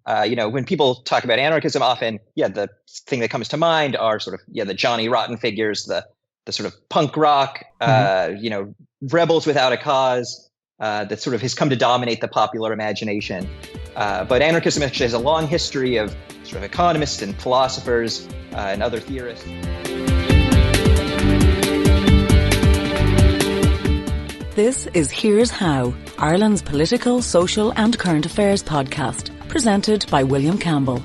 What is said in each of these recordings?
When people talk about anarchism, often, the thing that comes to mind are sort of, the Johnny Rotten figures, the sort of punk rock, rebels without a cause, that sort of has come to dominate the popular imagination. But anarchism actually has a long history of sort of economists and philosophers and other theorists. This is Here's How, Ireland's political, social and current affairs podcast, presented by William Campbell.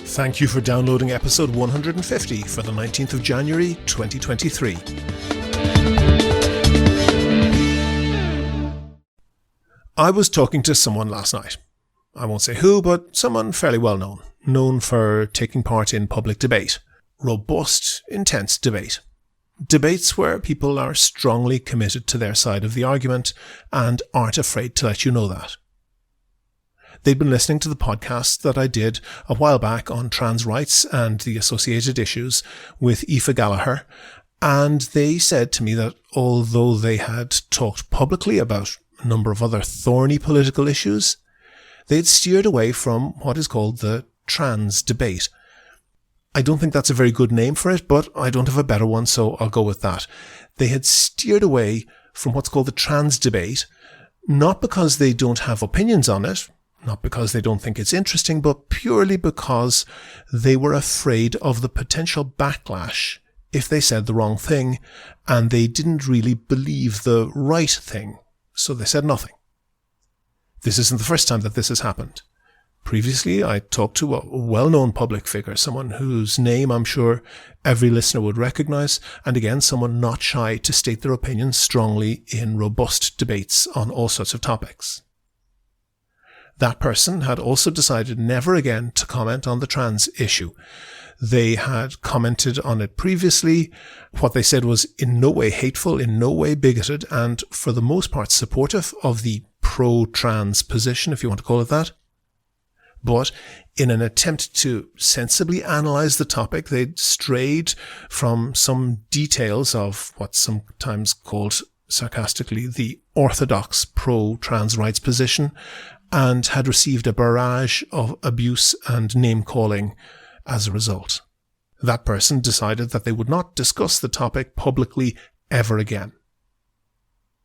Thank you for downloading episode 150 for the 19th of January 2023. I was talking to someone last night. I won't say who, but someone fairly well known for taking part in public debate. Robust, intense debate. Debates where people are strongly committed to their side of the argument and aren't afraid to let you know that. They'd been listening to the podcast that I did a while back on trans rights and the associated issues with Aoife Gallagher, and they said to me that although they had talked publicly about a number of other thorny political issues, they'd steered away from what is called the trans debate. I don't think that's a very good name for it, but I don't have a better one, so I'll go with that. They had steered away from what's called the trans debate, not because they don't have opinions on it, not because they don't think it's interesting, but purely because they were afraid of the potential backlash if they said the wrong thing, and they didn't really believe the right thing, so they said nothing. This isn't the first time that this has happened. Previously, I talked to a well-known public figure, someone whose name I'm sure every listener would recognise, and again, someone not shy to state their opinions strongly in robust debates on all sorts of topics. That person had also decided never again to comment on the trans issue. They had commented on it previously. What they said was in no way hateful, in no way bigoted, and for the most part supportive of the pro-trans position, if you want to call it that. But in an attempt to sensibly analyse the topic, they'd strayed from some details of what's sometimes called sarcastically the orthodox pro-trans rights position, and had received a barrage of abuse and name-calling as a result. That person decided that they would not discuss the topic publicly ever again.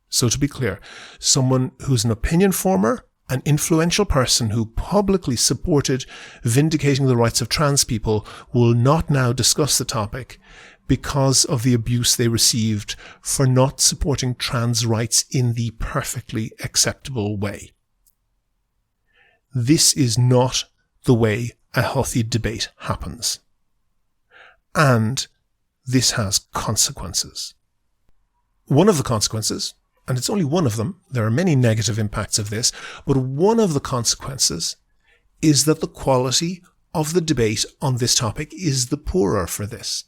So to be clear, someone who's an opinion former, an influential person who publicly supported vindicating the rights of trans people will not now discuss the topic because of the abuse they received for not supporting trans rights in the perfectly acceptable way. This is not the way a healthy debate happens. And this has consequences. One of the consequences, and it's only one of them, there are many negative impacts of this, but one of the consequences is that the quality of the debate on this topic is the poorer for this.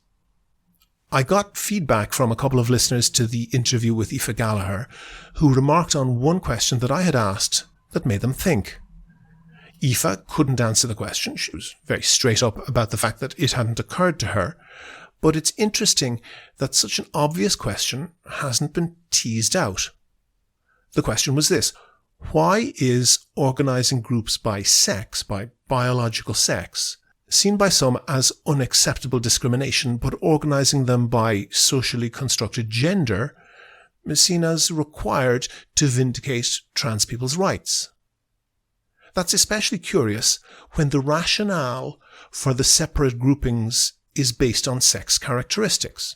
I got feedback from a couple of listeners to the interview with Aoife Gallagher who remarked on one question that I had asked that made them think. Aoife couldn't answer the question. She was very straight up about the fact that it hadn't occurred to her. But it's interesting that such an obvious question hasn't been teased out. The question was this: why is organising groups by sex, by biological sex, seen by some as unacceptable discrimination, but organising them by socially constructed gender is seen as required to vindicate trans people's rights? That's especially curious when the rationale for the separate groupings is based on sex characteristics.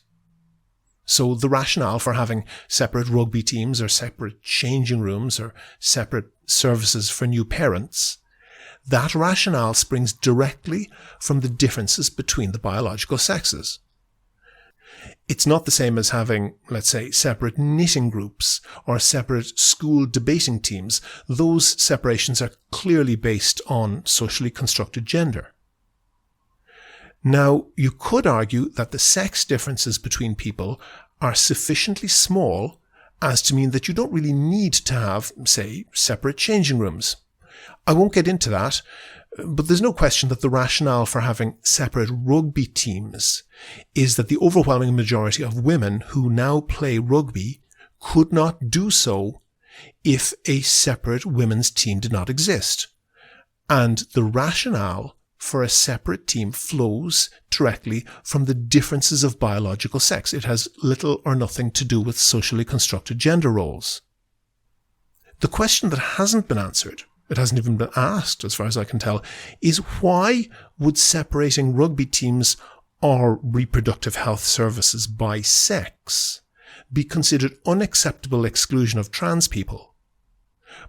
So the rationale for having separate rugby teams or separate changing rooms or separate services for new parents, that rationale springs directly from the differences between the biological sexes. It's not the same as having, let's say, separate knitting groups or separate school debating teams. Those separations are clearly based on socially constructed gender. Now, you could argue that the sex differences between people are sufficiently small as to mean that you don't really need to have, say, separate changing rooms. I won't get into that, but there's no question that the rationale for having separate rugby teams is that the overwhelming majority of women who now play rugby could not do so if a separate women's team did not exist. And the rationale for a separate team flows directly from the differences of biological sex. It has little or nothing to do with socially constructed gender roles. The question that hasn't been answered, it hasn't even been asked as far as I can tell, is why would separating rugby teams or reproductive health services by sex be considered unacceptable exclusion of trans people?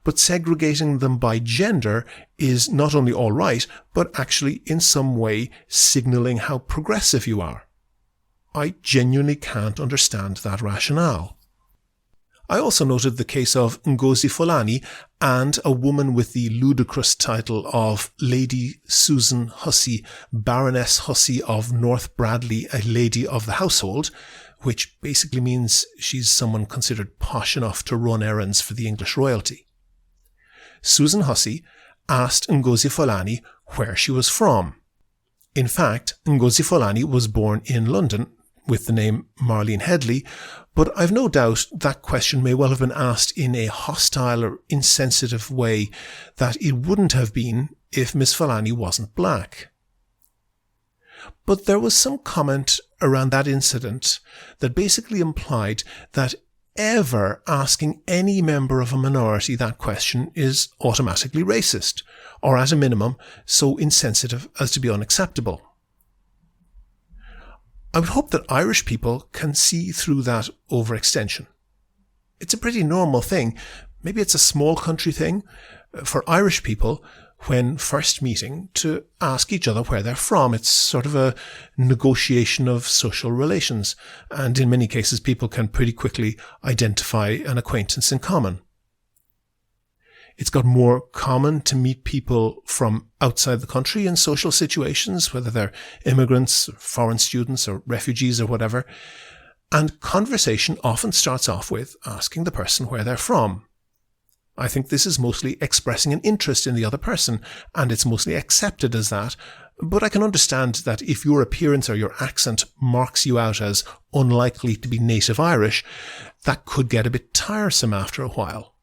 But segregating them by gender is not only all right, but actually in some way signalling how progressive you are. I genuinely can't understand that rationale. I also noted the case of Ngozi Fulani and a woman with the ludicrous title of Lady Susan Hussey, Baroness Hussey of North Bradley, a lady of the household, which basically means she's someone considered posh enough to run errands for the English royalty. Susan Hussey asked Ngozi Fulani where she was from. In fact, Ngozi Fulani was born in London with the name Marlene Headley, but I've no doubt that question may well have been asked in a hostile or insensitive way that it wouldn't have been if Miss Fulani wasn't black. But there was some comment around that incident that basically implied that ever asking any member of a minority that question is automatically racist, or at a minimum, so insensitive as to be unacceptable. I would hope that Irish people can see through that overextension. It's a pretty normal thing. Maybe it's a small country thing for Irish people when first meeting to ask each other where they're from. It's sort of a negotiation of social relations, and in many cases people can pretty quickly identify an acquaintance in common. It's got more common to meet people from outside the country in social situations, whether they're immigrants, or foreign students, or refugees, or whatever, and conversation often starts off with asking the person where they're from. I think this is mostly expressing an interest in the other person, and it's mostly accepted as that, but I can understand that if your appearance or your accent marks you out as unlikely to be native Irish, that could get a bit tiresome after a while.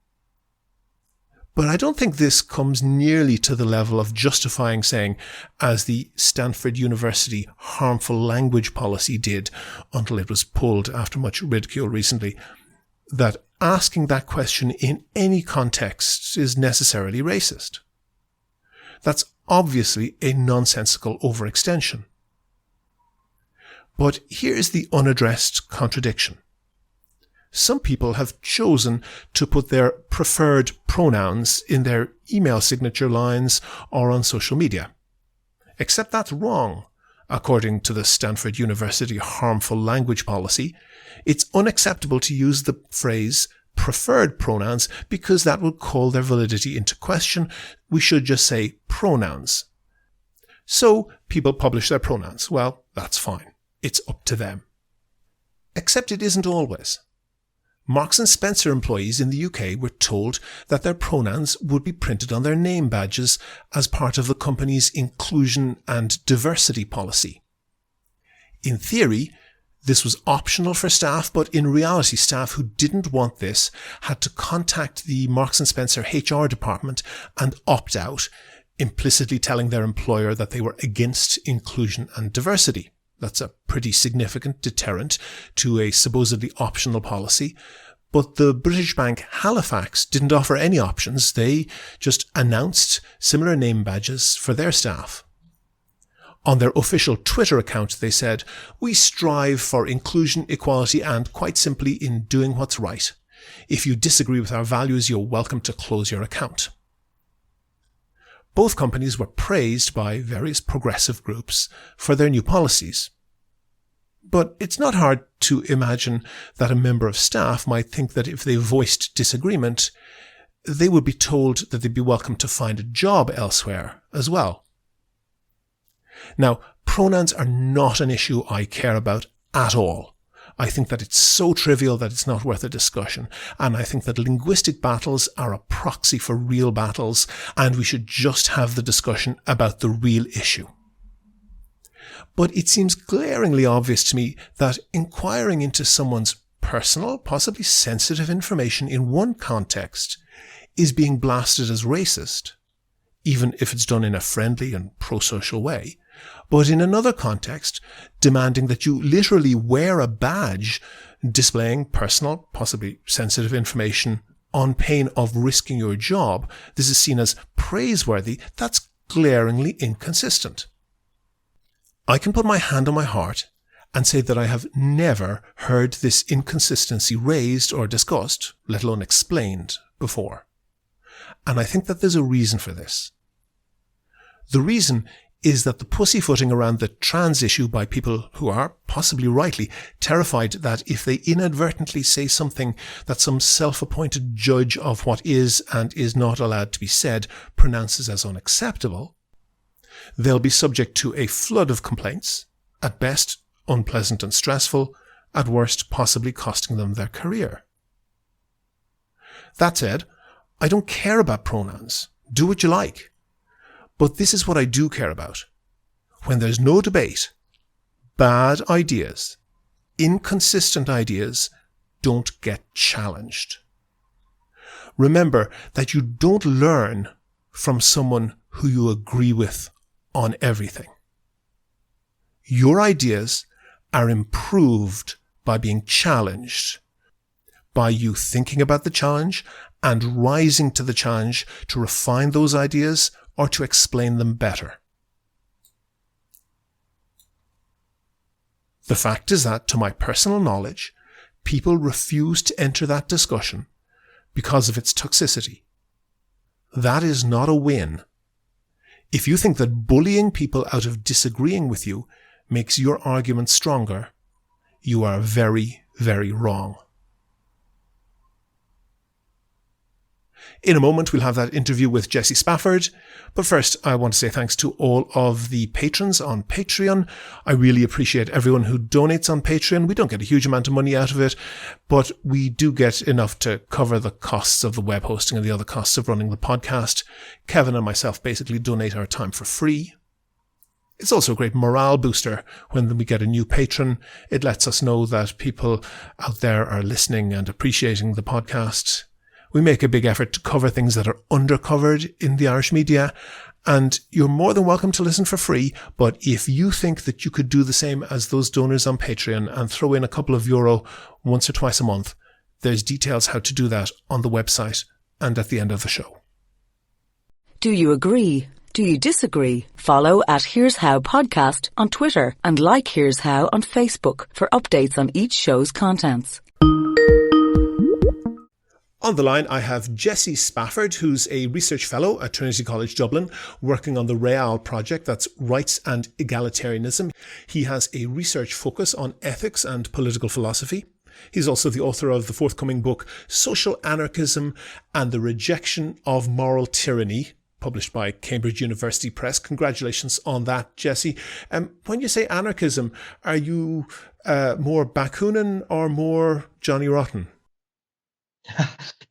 But I don't think this comes nearly to the level of justifying saying, as the Stanford University harmful language policy did until it was pulled after much ridicule recently, that asking that question in any context is necessarily racist. That's obviously a nonsensical overextension. But here's the unaddressed contradiction. Some people have chosen to put their preferred pronouns in their email signature lines or on social media. Except that's wrong. According to the Stanford University harmful language policy, it's unacceptable to use the phrase preferred pronouns because that would call their validity into question. We should just say pronouns. So people publish their pronouns. Well, that's fine. It's up to them. Except it isn't always. Marks & Spencer employees in the UK were told that their pronouns would be printed on their name badges as part of the company's inclusion and diversity policy. In theory, this was optional for staff, but in reality, staff who didn't want this had to contact the Marks & Spencer HR department and opt out, implicitly telling their employer that they were against inclusion and diversity. That's a pretty significant deterrent to a supposedly optional policy. But the British bank Halifax didn't offer any options. They just announced similar name badges for their staff. On their official Twitter account, they said, "We strive for inclusion, equality, and quite simply in doing what's right. If you disagree with our values, you're welcome to close your account." Both companies were praised by various progressive groups for their new policies. But it's not hard to imagine that a member of staff might think that if they voiced disagreement, they would be told that they'd be welcome to find a job elsewhere as well. Now, pronouns are not an issue I care about at all. I think that it's so trivial that it's not worth a discussion, and I think that linguistic battles are a proxy for real battles, and we should just have the discussion about the real issue. But it seems glaringly obvious to me that inquiring into someone's personal, possibly sensitive information in one context is being blasted as racist, even if it's done in a friendly and pro-social way, but in another context, demanding that you literally wear a badge displaying personal, possibly sensitive information on pain of risking your job, this is seen as praiseworthy. That's glaringly inconsistent. I can put my hand on my heart and say that I have never heard this inconsistency raised or discussed, let alone explained, before. And I think that there's a reason for this. The reason is that the pussyfooting around the trans issue by people who are, possibly rightly, terrified that if they inadvertently say something that some self-appointed judge of what is and is not allowed to be said pronounces as unacceptable, they'll be subject to a flood of complaints, at best unpleasant and stressful, at worst possibly costing them their career. That said, I don't care about pronouns. Do what you like. But this is what I do care about. When there's no debate, bad ideas, inconsistent ideas don't get challenged. Remember that you don't learn from someone who you agree with on everything. Your ideas are improved by being challenged, by you thinking about the challenge and rising to the challenge to refine those ideas or to explain them better. The fact is that, to my personal knowledge, people refuse to enter that discussion because of its toxicity. That is not a win. If you think that bullying people out of disagreeing with you makes your argument stronger, you are very, very wrong. In a moment, we'll have that interview with Jessie Spafford. But first, I want to say thanks to all of the patrons on Patreon. I really appreciate everyone who donates on Patreon. We don't get a huge amount of money out of it, but we do get enough to cover the costs of the web hosting and the other costs of running the podcast. Kevin and myself basically donate our time for free. It's also a great morale booster when we get a new patron. It lets us know that people out there are listening and appreciating the podcast. We make a big effort to cover things that are undercovered in the Irish media, and you're more than welcome to listen for free. But if you think that you could do the same as those donors on Patreon and throw in a couple of euro once or twice a month, there's details how to do that on the website and at the end of the show. Do you agree? Do you disagree? Follow at Here's How Podcast on Twitter and like Here's How on Facebook for updates on each show's contents. On the line, I have Jessie Spafford, who's a research fellow at Trinity College Dublin, working on the Real project, that's Rights and Egalitarianism. He has a research focus on ethics and political philosophy. He's also the author of the forthcoming book, Social Anarchism and the Rejection of Moral Tyranny, published by Cambridge University Press. Congratulations on that, Jessie. When you say anarchism, are you more Bakunin or more Johnny Rotten?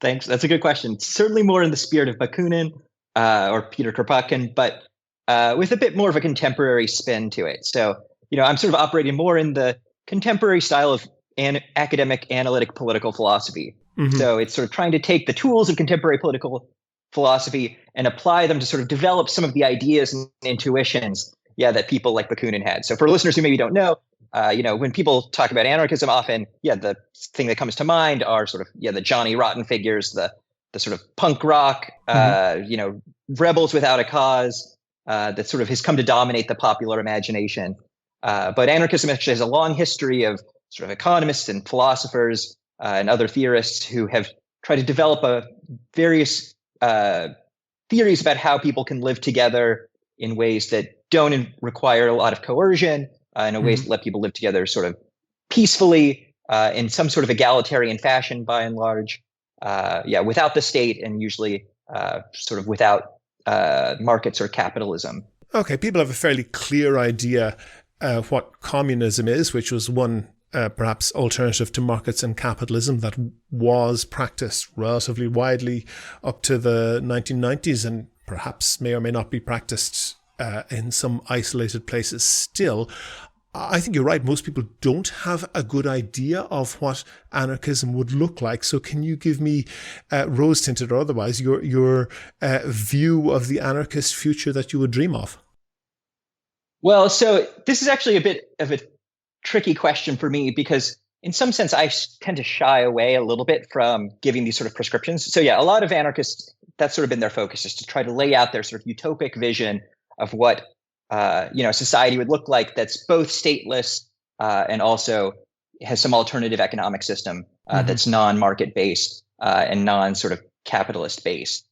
Thanks. That's a good question. Certainly more in the spirit of Bakunin or Peter Kropotkin, but with a bit more of a contemporary spin to it. So, I'm sort of operating more in the contemporary style of academic analytic political philosophy. Mm-hmm. So it's sort of trying to take the tools of contemporary political philosophy and apply them to sort of develop some of the ideas and intuitions, that people like Bakunin had. So for listeners who maybe don't know, when people talk about anarchism, often, the thing that comes to mind are sort of, the Johnny Rotten figures, the sort of punk rock, rebels without a cause, that sort of has come to dominate the popular imagination. But anarchism actually has a long history of sort of economists and philosophers and other theorists who have tried to develop various theories about how people can live together in ways that don't require a lot of coercion, in ways that let people live together sort of peacefully, in some sort of egalitarian fashion, by and large, without the state and usually sort of without markets or capitalism. Okay, people have a fairly clear idea what communism is, which was one perhaps alternative to markets and capitalism that was practiced relatively widely up to the 1990s and perhaps may or may not be practiced in some isolated places still. I think you're right. Most people don't have a good idea of what anarchism would look like. So can you give me, rose-tinted or otherwise, your view of the anarchist future that you would dream of? Well, so this is actually a bit of a tricky question for me because in some sense, I tend to shy away a little bit from giving these sort of prescriptions. So yeah, a lot of anarchists, that's sort of been their focus, is to try to lay out their sort of utopic vision of what society would look like that's both stateless and also has some alternative economic system that's non-market based and non-sort of capitalist based.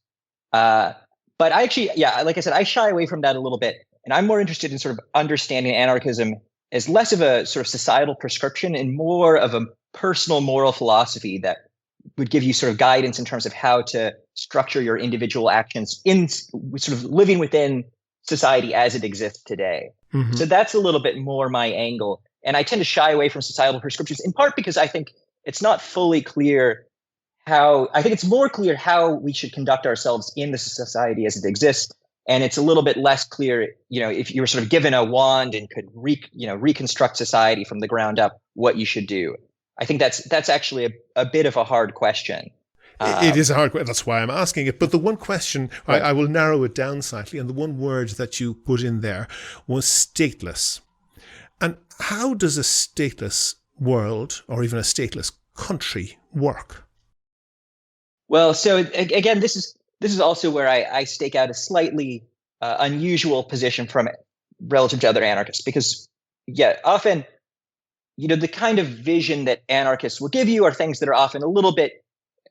But I actually, like I said, I shy away from that a little bit. And I'm more interested in sort of understanding anarchism as less of a sort of societal prescription and more of a personal moral philosophy that would give you sort of guidance in terms of how to structure your individual actions in sort of living within society as it exists today. So that's a little bit more my angle. And I tend to shy away from societal prescriptions in part because I think it's not fully clear I think it's more clear how we should conduct ourselves in the society as it exists. And it's a little bit less clear, if you were sort of given a wand and could reconstruct society from the ground up, what you should do. I think that's actually a bit of a hard question. It is a hard question. That's why I'm asking it. But the one question, right. I will narrow it down slightly. And the one word that you put in there was stateless. And how does a stateless world or even a stateless country work? Well, so again, this is also where I stake out a slightly unusual position from it relative to other anarchists, because often, the kind of vision that anarchists will give you are things that are often a little bit,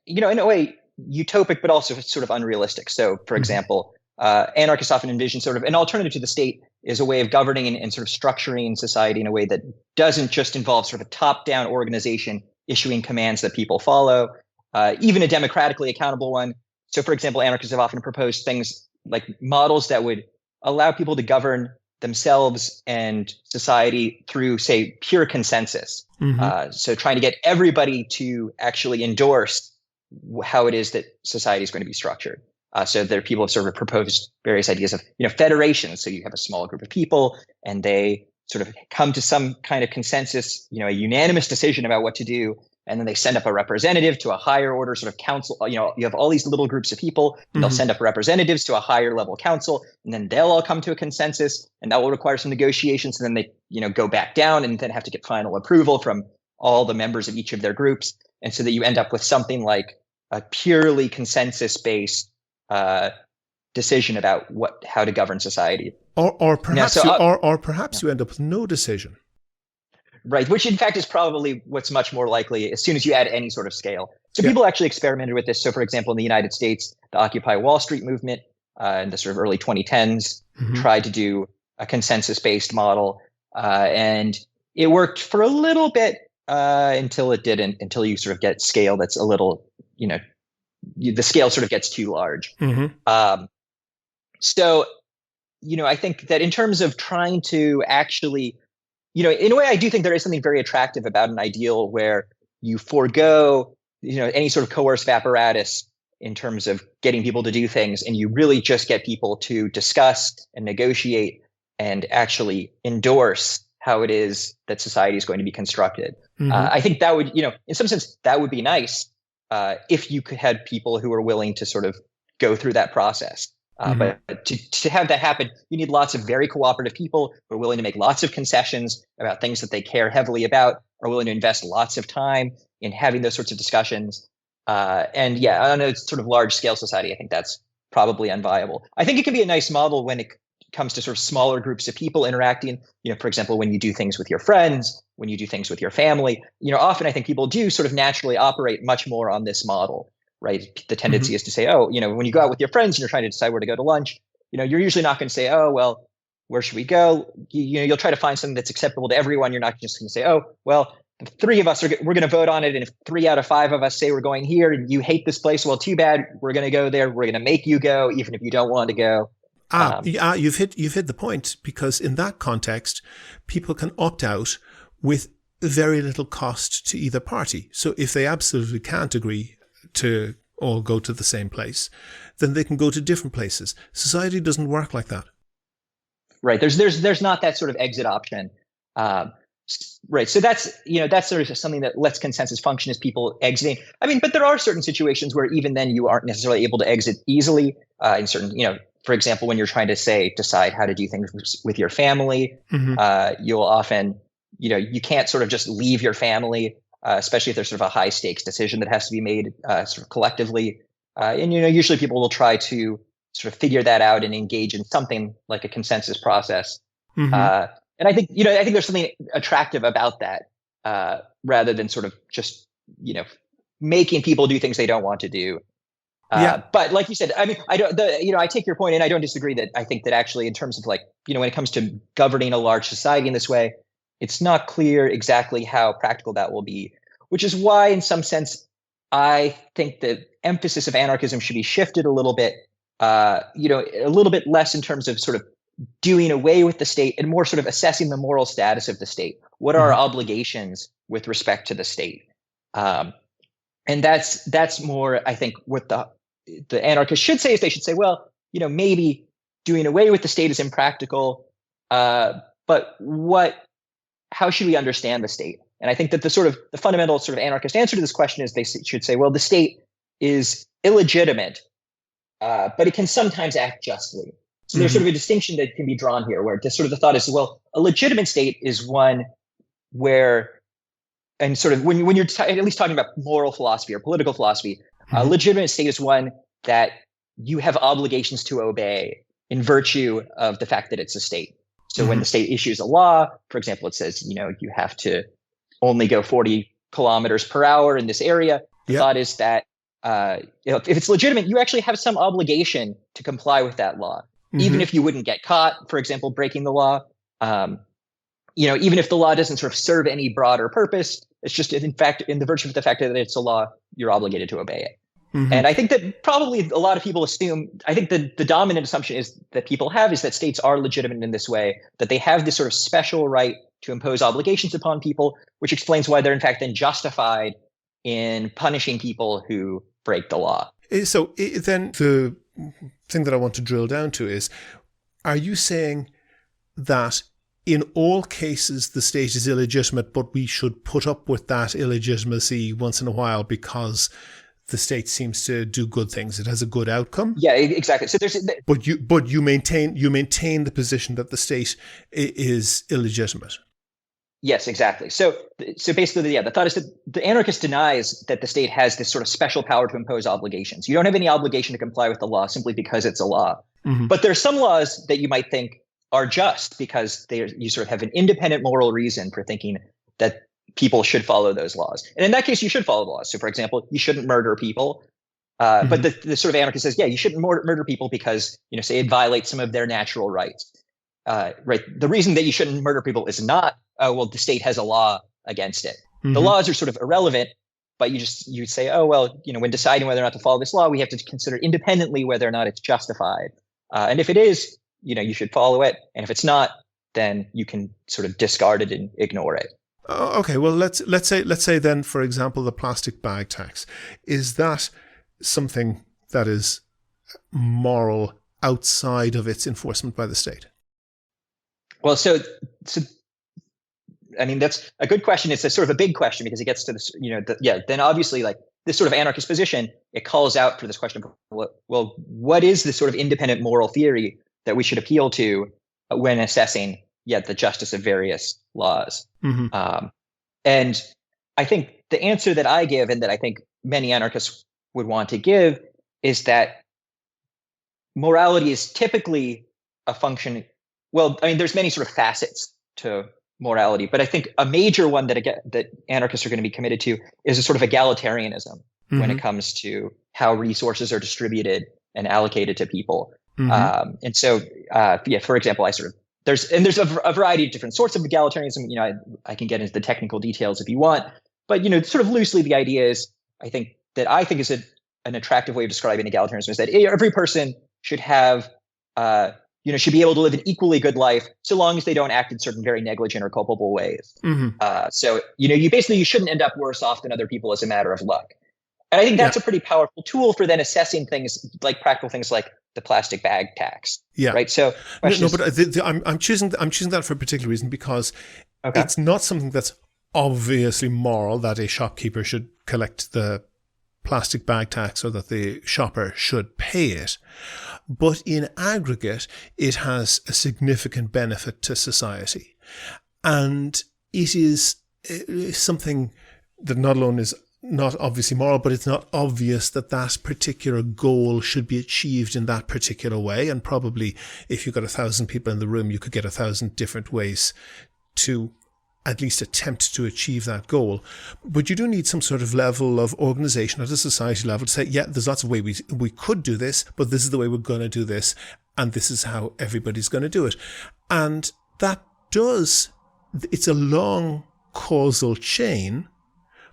in a way utopic, but also sort of unrealistic. So, for example, anarchists often envision sort of an alternative to the state is a way of governing and sort of structuring society in a way that doesn't just involve sort of a top-down organization issuing commands that people follow, even a democratically accountable one. So, for example, anarchists have often proposed things like models that would allow people to govern themselves and society through, say, pure consensus. So trying to get everybody to actually endorse how it is that society is going to be structured. So there are people have sort of proposed various ideas of, federations. So you have a small group of people and they sort of come to some kind of consensus, a unanimous decision about what to do. And then they send up a representative to a higher order sort of council. You have all these little groups of people, and they'll send up representatives to a higher level council, and then they'll all come to a consensus, and that will require some negotiations. And then they, go back down and then have to get final approval from all the members of each of their groups. And so that you end up with something like a purely consensus-based decision about how to govern society. Or perhaps you end up with no decision. Right, which in fact is probably what's much more likely as soon as you add any sort of scale. So people actually experimented with this. So for example, in the United States, the Occupy Wall Street movement in the sort of early 2010s tried to do a consensus-based model. And it worked for a little bit until it didn't, until you sort of get scale that's a little, the scale sort of gets too large. So, I think that in terms of trying to actually in a way, I do think there is something very attractive about an ideal where you forego, any sort of coercive apparatus in terms of getting people to do things, and you really just get people to discuss and negotiate and actually endorse how it is that society is going to be constructed. I think that would, in some sense, that would be nice if you could had people who are willing to sort of go through that process. But to have that happen, you need lots of very cooperative people who are willing to make lots of concessions about things that they care heavily about, are willing to invest lots of time in having those sorts of discussions. And on a sort of large scale society, I think that's probably unviable. I think it can be a nice model when it comes to sort of smaller groups of people interacting. For example, when you do things with your friends, when you do things with your family, often I think people do sort of naturally operate much more on this model. Right. The tendency is to say, when you go out with your friends and you're trying to decide where to go to lunch, you're usually not going to say, oh, well, where should we go? You'll try to find something that's acceptable to everyone. You're not just going to say, oh, well, the three of us we're going to vote on it. And if 3 out of 5 of us say we're going here and you hate this place, well, too bad. We're going to go there. We're going to make you go, even if you don't want to go. You've hit the point, because in that context, people can opt out with very little cost to either party. So if they absolutely can't agree to all go to the same place, then they can go to different places. Society doesn't work like that. Right. There's not that sort of exit option. Right. So that's sort of something that lets consensus function as people exiting. I mean, but there are certain situations where even then you aren't necessarily able to exit easily in certain, for example, when you're trying to decide how to do things with your family, you'll often, you can't sort of just leave your family, especially if there's sort of a high stakes decision that has to be made sort of collectively. And, usually people will try to sort of figure that out and engage in something like a consensus process. And I think there's something attractive about that, rather than sort of just, making people do things they don't want to do. But like you said, I mean, I take your point and I don't disagree that I think that actually in terms of like, when it comes to governing a large society in this way, it's not clear exactly how practical that will be, which is why in some sense, I think the emphasis of anarchism should be shifted a little bit, a little bit less in terms of sort of doing away with the state and more sort of assessing the moral status of the state. What are our obligations with respect to the state? And that's more, I think, what the anarchists should say is they should say, well, maybe doing away with the state is impractical, but how should we understand the state? And I think that the fundamental sort of anarchist answer to this question is they should say, well, the state is illegitimate, but it can sometimes act justly. So there's sort of a distinction that can be drawn here, where the thought is, well, a legitimate state is one where, and sort of when you're at least talking about moral philosophy or political philosophy, a legitimate state is one that you have obligations to obey in virtue of the fact that it's a state. So when the state issues a law, for example, it says, you have to only go 40 kilometers per hour in this area. The thought is that if it's legitimate, you actually have some obligation to comply with that law. Even if you wouldn't get caught, for example, breaking the law, even if the law doesn't sort of serve any broader purpose, it's just in fact, in the virtue of the fact that it's a law, you're obligated to obey it. And I think that probably a lot of people assume, I think the dominant assumption is that people have is that states are legitimate in this way, that they have this sort of special right to impose obligations upon people, which explains why they're in fact then justified in punishing people who break the law. So then the thing that I want to drill down to is, are you saying that in all cases the state is illegitimate, but we should put up with that illegitimacy once in a while because the state seems to do good things, it has a good outcome? Yeah, exactly. So but you maintain the position that the state is illegitimate. Yes, exactly. So basically, the thought is that the anarchist denies that the state has this sort of special power to impose obligations. You don't have any obligation to comply with the law simply because it's a law. But there are some laws that you might think are just because you sort of have an independent moral reason for thinking that people should follow those laws. And in that case, you should follow the laws. So for example, you shouldn't murder people. But the sort of anarchist says, yeah, you shouldn't murder people because, say it violates some of their natural rights. Right. The reason that you shouldn't murder people is not, oh, well, the state has a law against it. The laws are sort of irrelevant, but you say, oh, well, when deciding whether or not to follow this law, we have to consider independently whether or not it's justified. And if it is, you should follow it. And if it's not, then you can sort of discard it and ignore it. Okay. Well, let's say then, for example, the plastic bag tax. Is that something that is moral outside of its enforcement by the state? Well, so I mean, that's a good question. It's a sort of a big question because it gets to this, then obviously like this sort of anarchist position, it calls out for this question of, well, what is the sort of independent moral theory that we should appeal to when assessing, the justice of various laws? And I think the answer that I give and that I think many anarchists would want to give is that morality is typically a function. Well, I mean, there's many sort of facets to morality, but I think a major one that anarchists are going to be committed to is a sort of egalitarianism when it comes to how resources are distributed and allocated to people. And so, for example, there's a variety of different sorts of egalitarianism. I can get into the technical details if you want, but sort of loosely, the idea is, I think is an attractive way of describing egalitarianism is that every person should have should be able to live an equally good life so long as they don't act in certain very negligent or culpable ways. So, you shouldn't end up worse off than other people as a matter of luck. And I think that's a pretty powerful tool for then assessing things like practical things like the plastic bag tax. Yeah. Right. So but I'm choosing that for a particular reason because Okay. It's not something that's obviously moral, that a shopkeeper should collect the plastic bag tax or that the shopper should pay it. But in aggregate, it has a significant benefit to society. And it is something that not alone is not obviously moral, but it's not obvious that that particular goal should be achieved in that particular way. And probably if you've got 1,000 people in the room, you could get 1,000 different ways to at least attempt to achieve that goal. But you do need some sort of level of organization at a society level to say, yeah, there's lots of ways we could do this, but this is the way we're going to do this. And this is how everybody's going to do it. And that it's a long causal chain,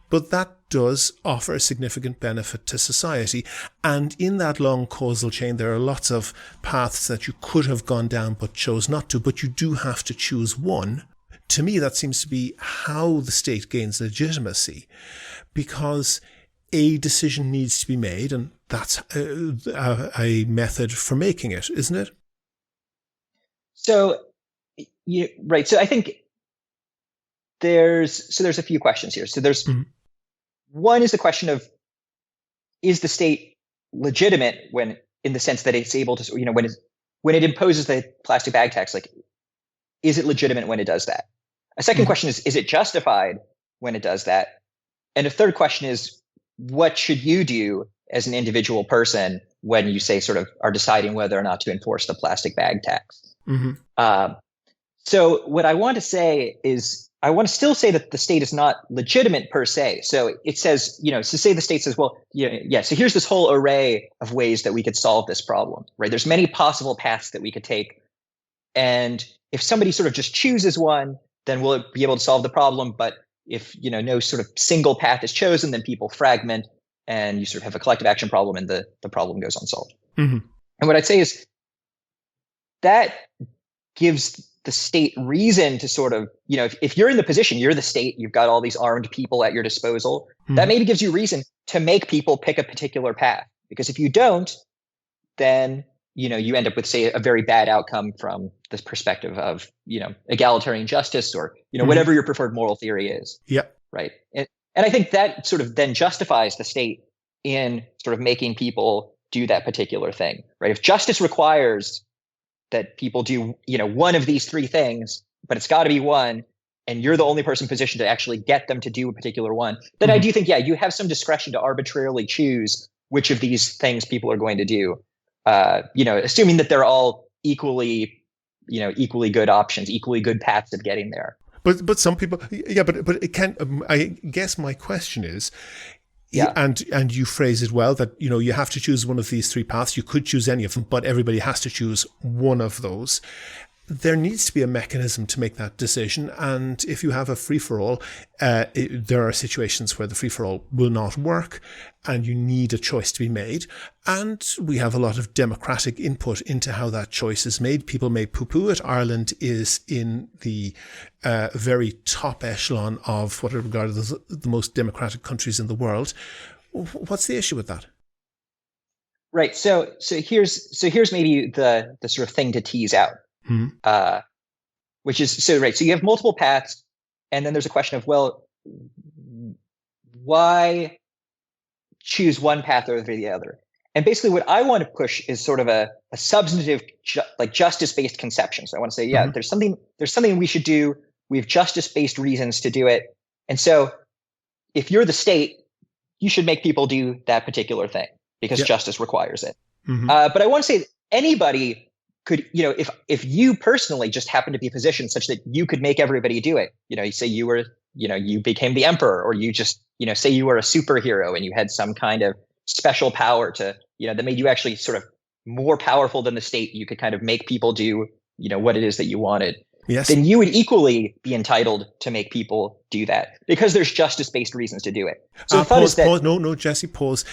but that does offer a significant benefit to society. And in that long causal chain, there are lots of paths that you could have gone down but chose not to, but you do have to choose one. To me, that seems to be how the state gains legitimacy, because a decision needs to be made, and that's a method for making it, isn't it? So, right. So I think there's a few questions here. So there's one is the question of, is the state legitimate when, in the sense that it's able to, when it imposes the plastic bag tax, like, is it legitimate when it does that? A second question is it justified when it does that? And a third question is, what should you do as an individual person when you say sort of are deciding whether or not to enforce the plastic bag tax? So what I want to say is, I want to still say that the state is not legitimate per se. So it says, so say the state says, well, so here's this whole array of ways that we could solve this problem, right? There's many possible paths that we could take. And if somebody sort of just chooses one, then we'll be able to solve the problem. But if, no sort of single path is chosen, then people fragment and you sort of have a collective action problem and the problem goes unsolved. And what I'd say is that gives the state reason to sort of, if you're in the position, you're the state, you've got all these armed people at your disposal, that maybe gives you reason to make people pick a particular path. Because if you don't, then, you end up with, say, a very bad outcome from this perspective of, egalitarian justice or, whatever your preferred moral theory is. Yeah. Right. And I think that sort of then justifies the state in sort of making people do that particular thing, right? If justice requires that people do, one of these three things, but it's got to be one, and you're the only person positioned to actually get them to do a particular one, then I do think, you have some discretion to arbitrarily choose which of these things people are going to do, assuming that they're all equally good options, equally good paths of getting there. But some people, but it can't. I guess my question is, and you phrase it well, that you have to choose one of these three paths. You could choose any of them, but everybody has to choose one of those. There needs to be a mechanism to make that decision. And if you have a free-for-all, there are situations where the free-for-all will not work and you need a choice to be made. And we have a lot of democratic input into how that choice is made. People may poo-poo it. Ireland is in the very top echelon of what are regarded as the most democratic countries in the world. What's the issue with that? Right. So here's maybe the sort of thing to tease out. Which is, so you have multiple paths, and then there's a question of, well, why choose one path over the other? And basically what I want to push is sort of a substantive, justice-based conception. So I want to say, there's something we should do. We have justice-based reasons to do it. And so if you're the state, you should make people do that particular thing because justice requires it. But I want to say anybody could, if you personally just happen to be positioned such that you could make everybody do it, you say you were, you became the emperor, or you just, say you were a superhero and you had some kind of special power to, that made you actually sort of more powerful than the state. You could kind of make people do, what it is that you wanted. Yes. Then you would equally be entitled to make people do that because there's justice-based reasons to do it. So the thought is that, pause. No, Jesse, pause.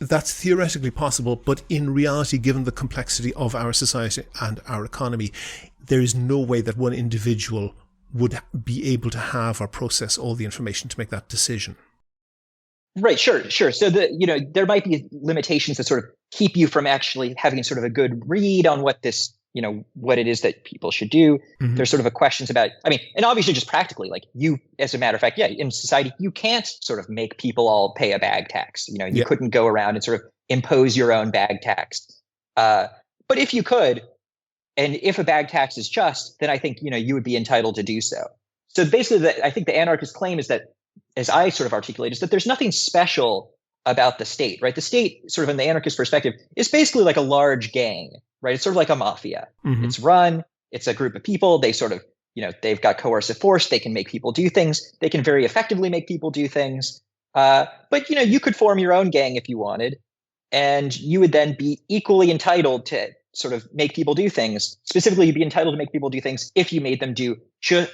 That's theoretically possible, but in reality, given the complexity of our society and our economy, there is no way that one individual would be able to have or process all the information to make that decision. Right, sure. So there might be limitations that sort of keep you from actually having sort of a good read on what this, what it is that people should do. Mhm. There's sort of a questions about, and obviously just practically, like you, as a matter of fact, in society, you can't sort of make people all pay a bag tax. You Yeah. couldn't go around and sort of impose your own bag tax. But if you could, and if a bag tax is just, then I think, you would be entitled to do so. So basically, I think the anarchist claim is that, as I sort of articulate, is that there's nothing special about the state, right? The state, sort of in the anarchist perspective, is basically like a large gang, right? It's sort of like a mafia. Mhm. It's a group of people. They sort of, they've got coercive force. They can make people do things. They can very effectively make people do things. But, you could form your own gang if you wanted, and you would then be equally entitled to sort of make people do things. Specifically, you'd be entitled to make people do things if you made them do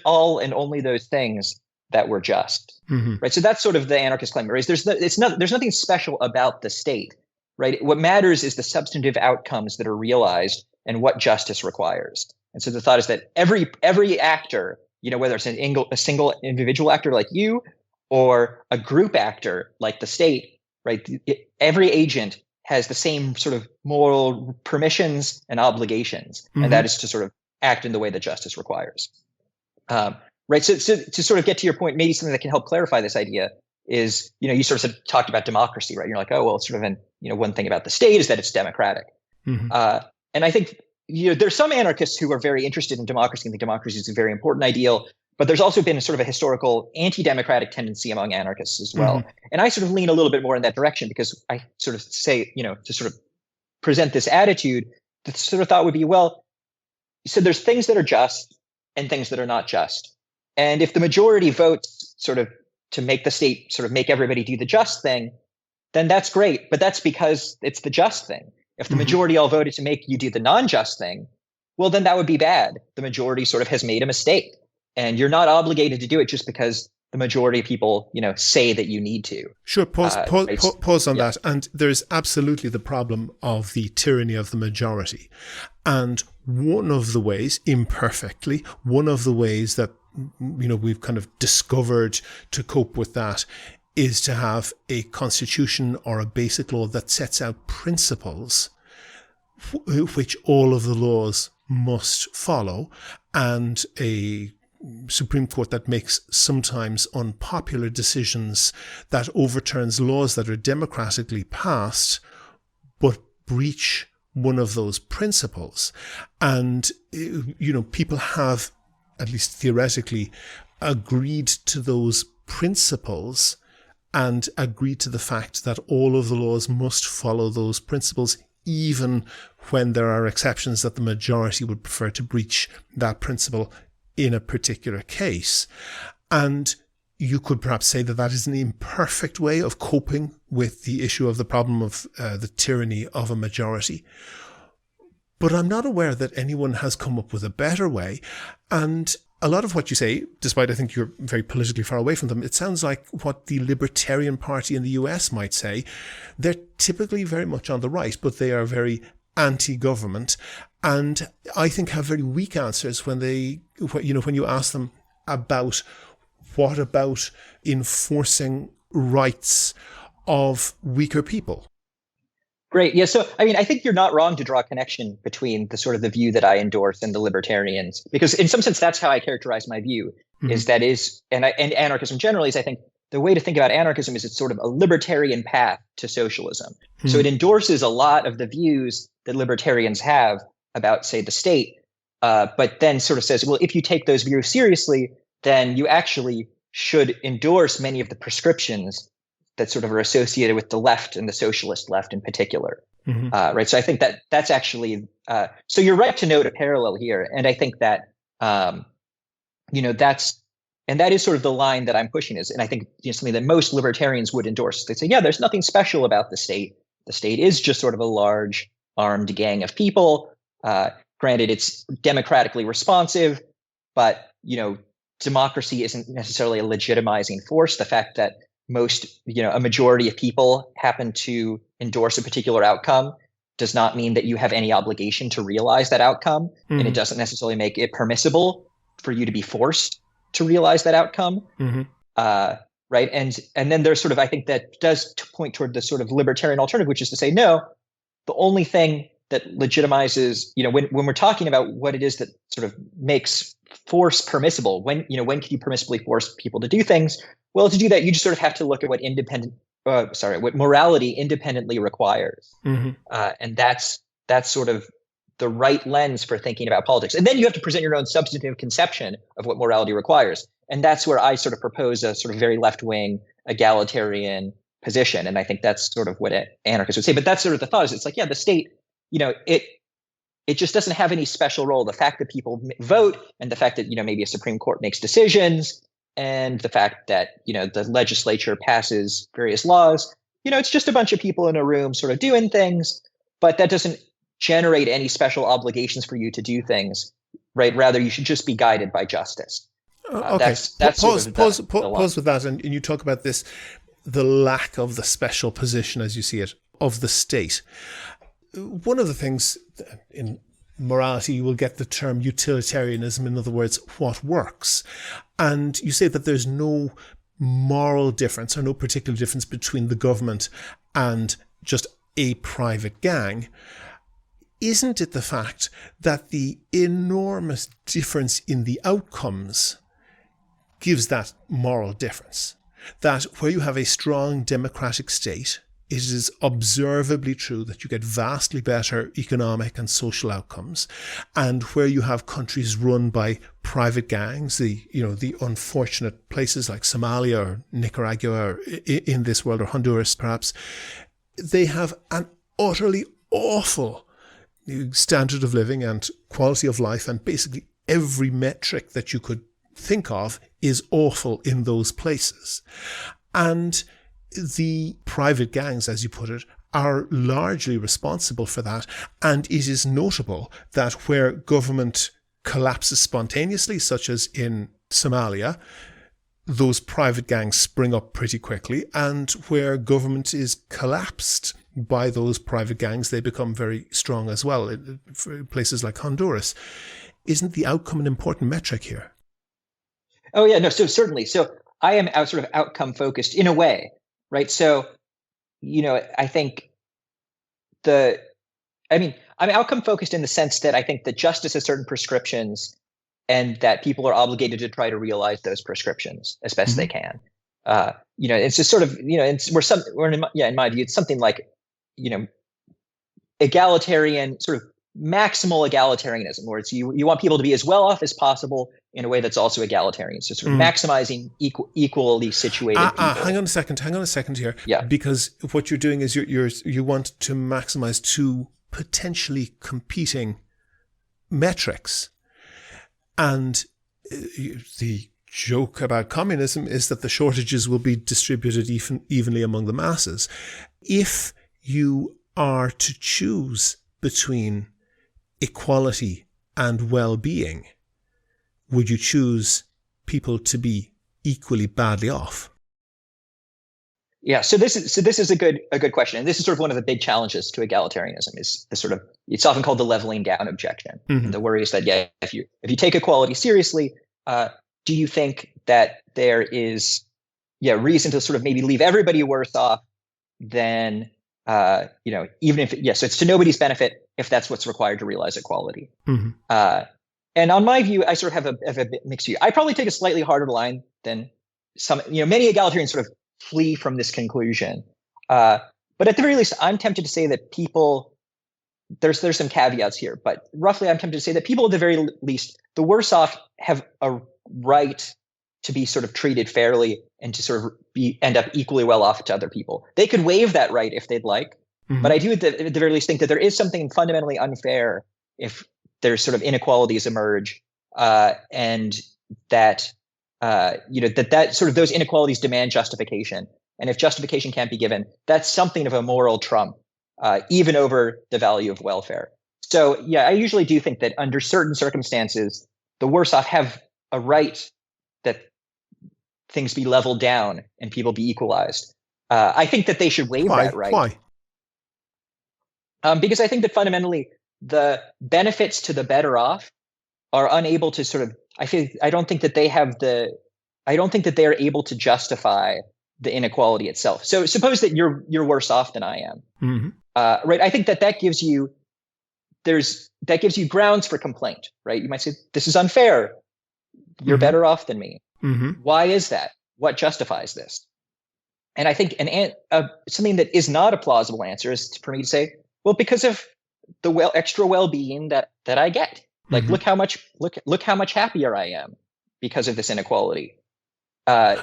all and only those things that were just. Mhm. Right. So that's sort of the anarchist claim, right? There's nothing special about the state, right? What matters is the substantive outcomes that are realized and what justice requires. And so the thought is that every actor, whether it's a single individual actor like you or a group actor like the state, right? Every agent has the same sort of moral permissions and obligations, Mhm. and that is to sort of act in the way that justice requires. Right. So to sort of get to your point, maybe something that can help clarify this idea is, you sort of talked about democracy, right? You're like, oh, well, it's sort of one thing about the state is that it's democratic. Mhm. And I think, there's some anarchists who are very interested in democracy and think democracy is a very important ideal, but there's also been a sort of a historical anti-democratic tendency among anarchists as well. Mhm. And I sort of lean a little bit more in that direction because I sort of say, to sort of present this attitude, the sort of thought would be, well, so there's things that are just and things that are not just. And if the majority votes sort of to make the state sort of make everybody do the just thing, then that's great. But that's because it's the just thing. If the Mhm. majority all voted to make you do the non-just thing, well, then that would be bad. The majority sort of has made a mistake. And you're not obligated to do it just because the majority of people, say that you need to. Sure, pause on Yeah. that. And there's absolutely the problem of the tyranny of the majority. And one of the ways, imperfectly, one of the ways that we've kind of discovered to cope with that is to have a constitution or a basic law that sets out principles which all of the laws must follow, and a Supreme Court that makes sometimes unpopular decisions, that overturns laws that are democratically passed but breach one of those principles. And people have, at least theoretically, agreed to those principles and agreed to the fact that all of the laws must follow those principles, even when there are exceptions that the majority would prefer to breach that principle in a particular case. And you could perhaps say that that is an imperfect way of coping with the issue of the problem of the tyranny of a majority. But I'm not aware that anyone has come up with a better way. And a lot of what you say, despite I think you're very politically far away from them, it sounds like what the Libertarian Party in the US might say. They're typically very much on the right, but they are very anti-government, and I think have very weak answers when you ask them about what about enforcing rights of weaker people. Great. Yeah. So, I think you're not wrong to draw a connection between the sort of the view that I endorse and the libertarians, because in some sense, that's how I characterize my view. Mm-hmm. And anarchism generally is, I think, the way to think about anarchism is it's sort of a libertarian path to socialism. Mm-hmm. So it endorses a lot of the views that libertarians have about, say, the state, but then sort of says, well, if you take those views seriously, then you actually should endorse many of the prescriptions that sort of are associated with the left and the socialist left in particular. Mm-hmm. Right. So I think that that's actually, so you're right to note a parallel here. And I think that, that is sort of the line that I'm pushing is, and I think something that most libertarians would endorse. They say, yeah, there's nothing special about the state. The state is just sort of a large armed gang of people. Granted, it's democratically responsive, but, democracy isn't necessarily a legitimizing force. The fact that a majority of people happen to endorse a particular outcome does not mean that you have any obligation to realize that outcome. Mm-hmm. And it doesn't necessarily make it permissible for you to be forced to realize that outcome. Mm-hmm. Right. And then there's sort of, I think that does point toward the sort of libertarian alternative, which is to say, no, the only thing that legitimizes, when we're talking about what it is that sort of makes force permissible, when can you permissibly force people to do things? Well, to do that, you just sort of have to look at what morality independently requires. And that's sort of the right lens for thinking about politics. And then you have to present your own substantive conception of what morality requires. And that's where I sort of propose a sort of very left-wing egalitarian position. And I think that's sort of what anarchists would say. But that's sort of the thought is it's like, the state, it just doesn't have any special role. The fact that people vote and the fact that, maybe a Supreme Court makes decisions and the fact that, the legislature passes various laws, it's just a bunch of people in a room sort of doing things, but that doesn't generate any special obligations for you to do things, right? Rather, you should just be guided by justice. Okay. That's pause with that. And you talk about this, the lack of the special position, as you see it, of the state. One of the things in morality, you will get the term utilitarianism, in other words, what works. And you say that there's no moral difference or no particular difference between the government and just a private gang. Isn't it the fact that the enormous difference in the outcomes gives that moral difference? That where you have a strong democratic state, it is observably true that you get vastly better economic and social outcomes. And where you have countries run by private gangs, the unfortunate places like Somalia or Nicaragua or in this world, or Honduras perhaps, they have an utterly awful standard of living and quality of life, and basically every metric that you could think of is awful in those places. And the private gangs, as you put it, are largely responsible for that. And it is notable that where government collapses spontaneously, such as in Somalia, those private gangs spring up pretty quickly. And where government is collapsed by those private gangs, they become very strong as well. For places like Honduras, isn't the outcome an important metric here? Oh yeah, no. So certainly. So I am sort of outcome focused in a way, right? So, I think I'm outcome focused in the sense that I think that justice has certain prescriptions, and that people are obligated to try to realize those prescriptions as best they can. It's just sort of, in my view, it's something like, egalitarian, sort of maximal egalitarianism, where it's you want people to be as well off as possible in a way that's also egalitarian. So sort of maximizing equally situated people. Hang on a second here. Yeah. Because what you're doing is you want to maximize two potentially competing metrics. And the joke about communism is that the shortages will be distributed evenly among the masses. If you are to choose between equality and well-being, would you choose people to be equally badly off? Yeah, so this is a good question, and this is sort of one of the big challenges to egalitarianism. Is the sort of, it's often called the leveling down objection. And the worry is that if you take equality seriously, do you think that there is reason to sort of maybe leave everybody worse off than even if so it's to nobody's benefit if that's what's required to realize equality. And on my view, I sort of have a bit mixed view. I probably take a slightly harder line than some. Many egalitarians sort of flee from this conclusion. But at the very least, I'm tempted to say that people, there's some caveats here, but roughly I'm tempted to say that people at the very least, the worse off, have a right to be sort of treated fairly and to sort of end up equally well off to other people. They could waive that right if they'd like, but I do at the very least think that there is something fundamentally unfair if there's sort of inequalities emerge, and that that sort of those inequalities demand justification. And if justification can't be given, that's something of a moral trump, even over the value of welfare. So yeah, I usually do think that under certain circumstances, the worse off have a right that things be leveled down and people be equalized. I think that they should waive that right. Why? Because I think that fundamentally the benefits to the better off are unable to sort of, I don't think that they are able to justify the inequality itself. So suppose that you're worse off than I am, right? I think that gives you that gives you grounds for complaint, right? You might say, this is unfair. You're better off than me. Why is that? What justifies this? And I think something that is not a plausible answer is for me to say, well, because of the extra well-being that I get. Like, look how much happier I am because of this inequality. No,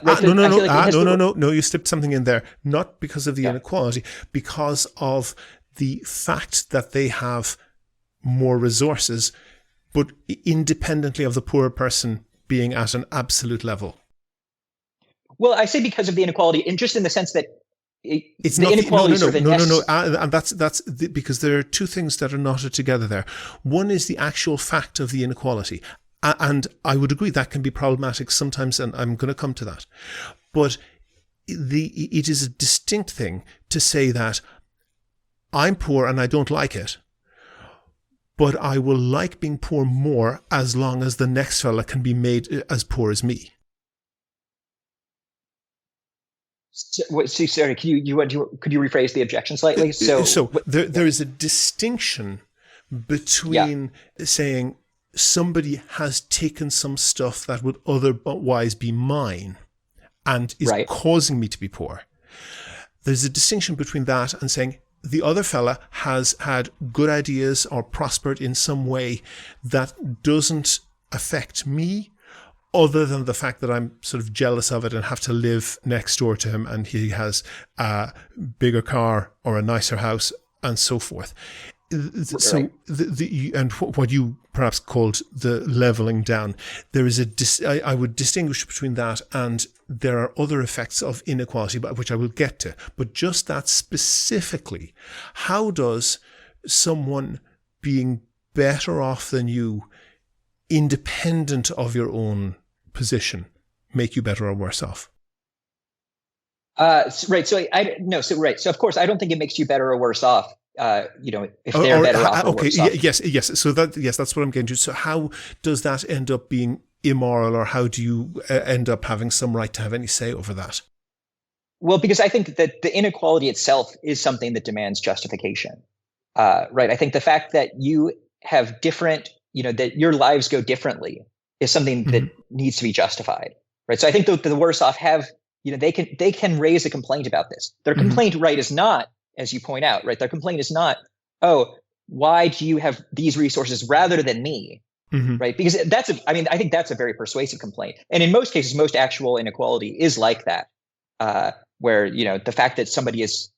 you slipped something in there. Not because of the inequality, because of the fact that they have more resources, but independently of the poorer person being at an absolute level. Well, I say because of the inequality, and just in the sense that it's the not inequality and that's because there are two things that are knotted together there. One is the actual fact of the inequality, and I would agree that can be problematic sometimes, and I'm going to come to that. But it is a distinct thing to say that I'm poor and I don't like it, but I will like being poor more as long as the next fella can be made as poor as me. So sorry, could you rephrase the objection slightly? So there is a distinction between saying somebody has taken some stuff that would otherwise be mine and is causing me to be poor. There's a distinction between that and saying the other fella has had good ideas or prospered in some way that doesn't affect me, other than the fact that I'm sort of jealous of it and have to live next door to him and he has a bigger car or a nicer house and so forth. So and what you perhaps called the leveling down, there is I would distinguish between that and there are other effects of inequality, which I will get to. But just that specifically, how does someone being better off than you, independent of your own position, make you better or worse off? Right. So So of course, I don't think it makes you better or worse off. If they're better off or worse off. Yes. So that's what I'm getting to. So how does that end up being immoral, or how do you end up having some right to have any say over that? Well, because I think that the inequality itself is something that demands justification. Right. I think the fact that you have different, that your lives go differently is something that needs to be justified. Right. So I think the worse off have, they can raise a complaint about this. Their complaint, right, is not, as you point out, right, their complaint is not, oh, why do you have these resources rather than me? Right. Because I think that's a very persuasive complaint. And in most cases, most actual inequality is like that, where, the fact that somebody is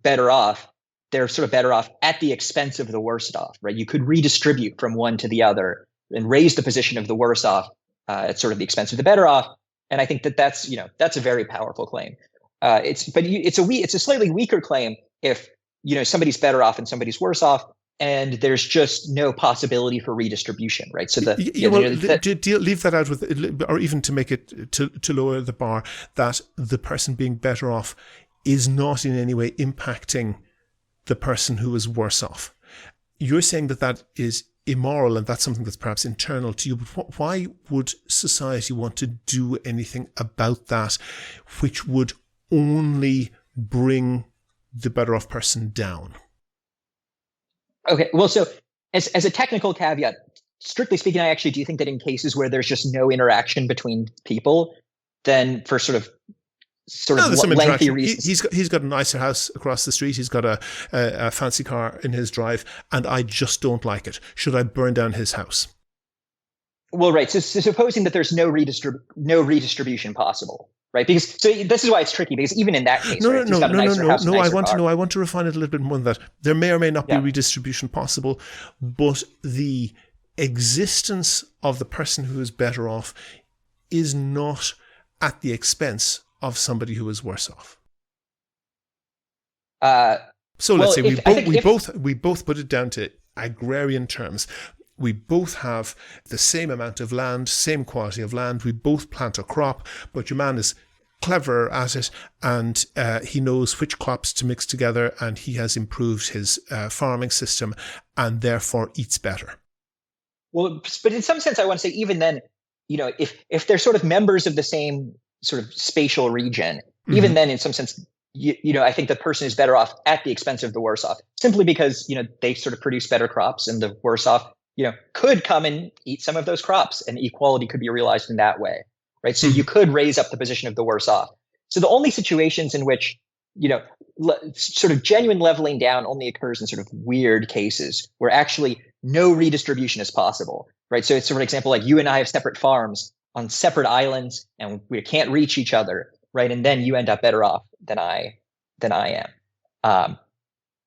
better off, they're sort of better off at the expense of the worst off, right? You could redistribute from one to the other and raise the position of the worse off at sort of the expense of the better off. And I think that's a very powerful claim. It's a slightly weaker claim if, somebody's better off and somebody's worse off, and there's just no possibility for redistribution, right? So leave that out with, or even to make it to lower the bar, that the person being better off is not in any way impacting the person who is worse off. You're saying that is immoral, and that's something that's perhaps internal to you. But why would society want to do anything about that, which would only bring the better off person down? Okay, well, so as a technical caveat, strictly speaking, I actually do think that in cases where there's just no interaction between people, then for sort of lengthy reasons. He's got a nicer house across the street. He's got a fancy car in his drive, and I just don't like it. Should I burn down his house? Well, right. So supposing that there's no redistribution possible, right? Because this is why it's tricky. Because even in that case, I want to refine it a little bit more than that. There may or may not be redistribution possible, but the existence of the person who is better off is not at the expense of somebody who is worse off. Let's say we both put it down to agrarian terms. We both have the same amount of land, same quality of land. We both plant a crop, but your man is clever at it, and he knows which crops to mix together, and he has improved his farming system, and therefore eats better. Well, but in some sense, I want to say even then, if they're sort of members of the same sort of spatial region, even then, in some sense, I think the person is better off at the expense of the worse off, simply because, they sort of produce better crops, and the worse off, could come and eat some of those crops, and equality could be realized in that way, right? So you could raise up the position of the worse off. So the only situations in which, sort of genuine leveling down only occurs in sort of weird cases where actually no redistribution is possible, right? So it's sort of an example, like you and I have separate farms on separate islands, and we can't reach each other, right? And then you end up better off than I am.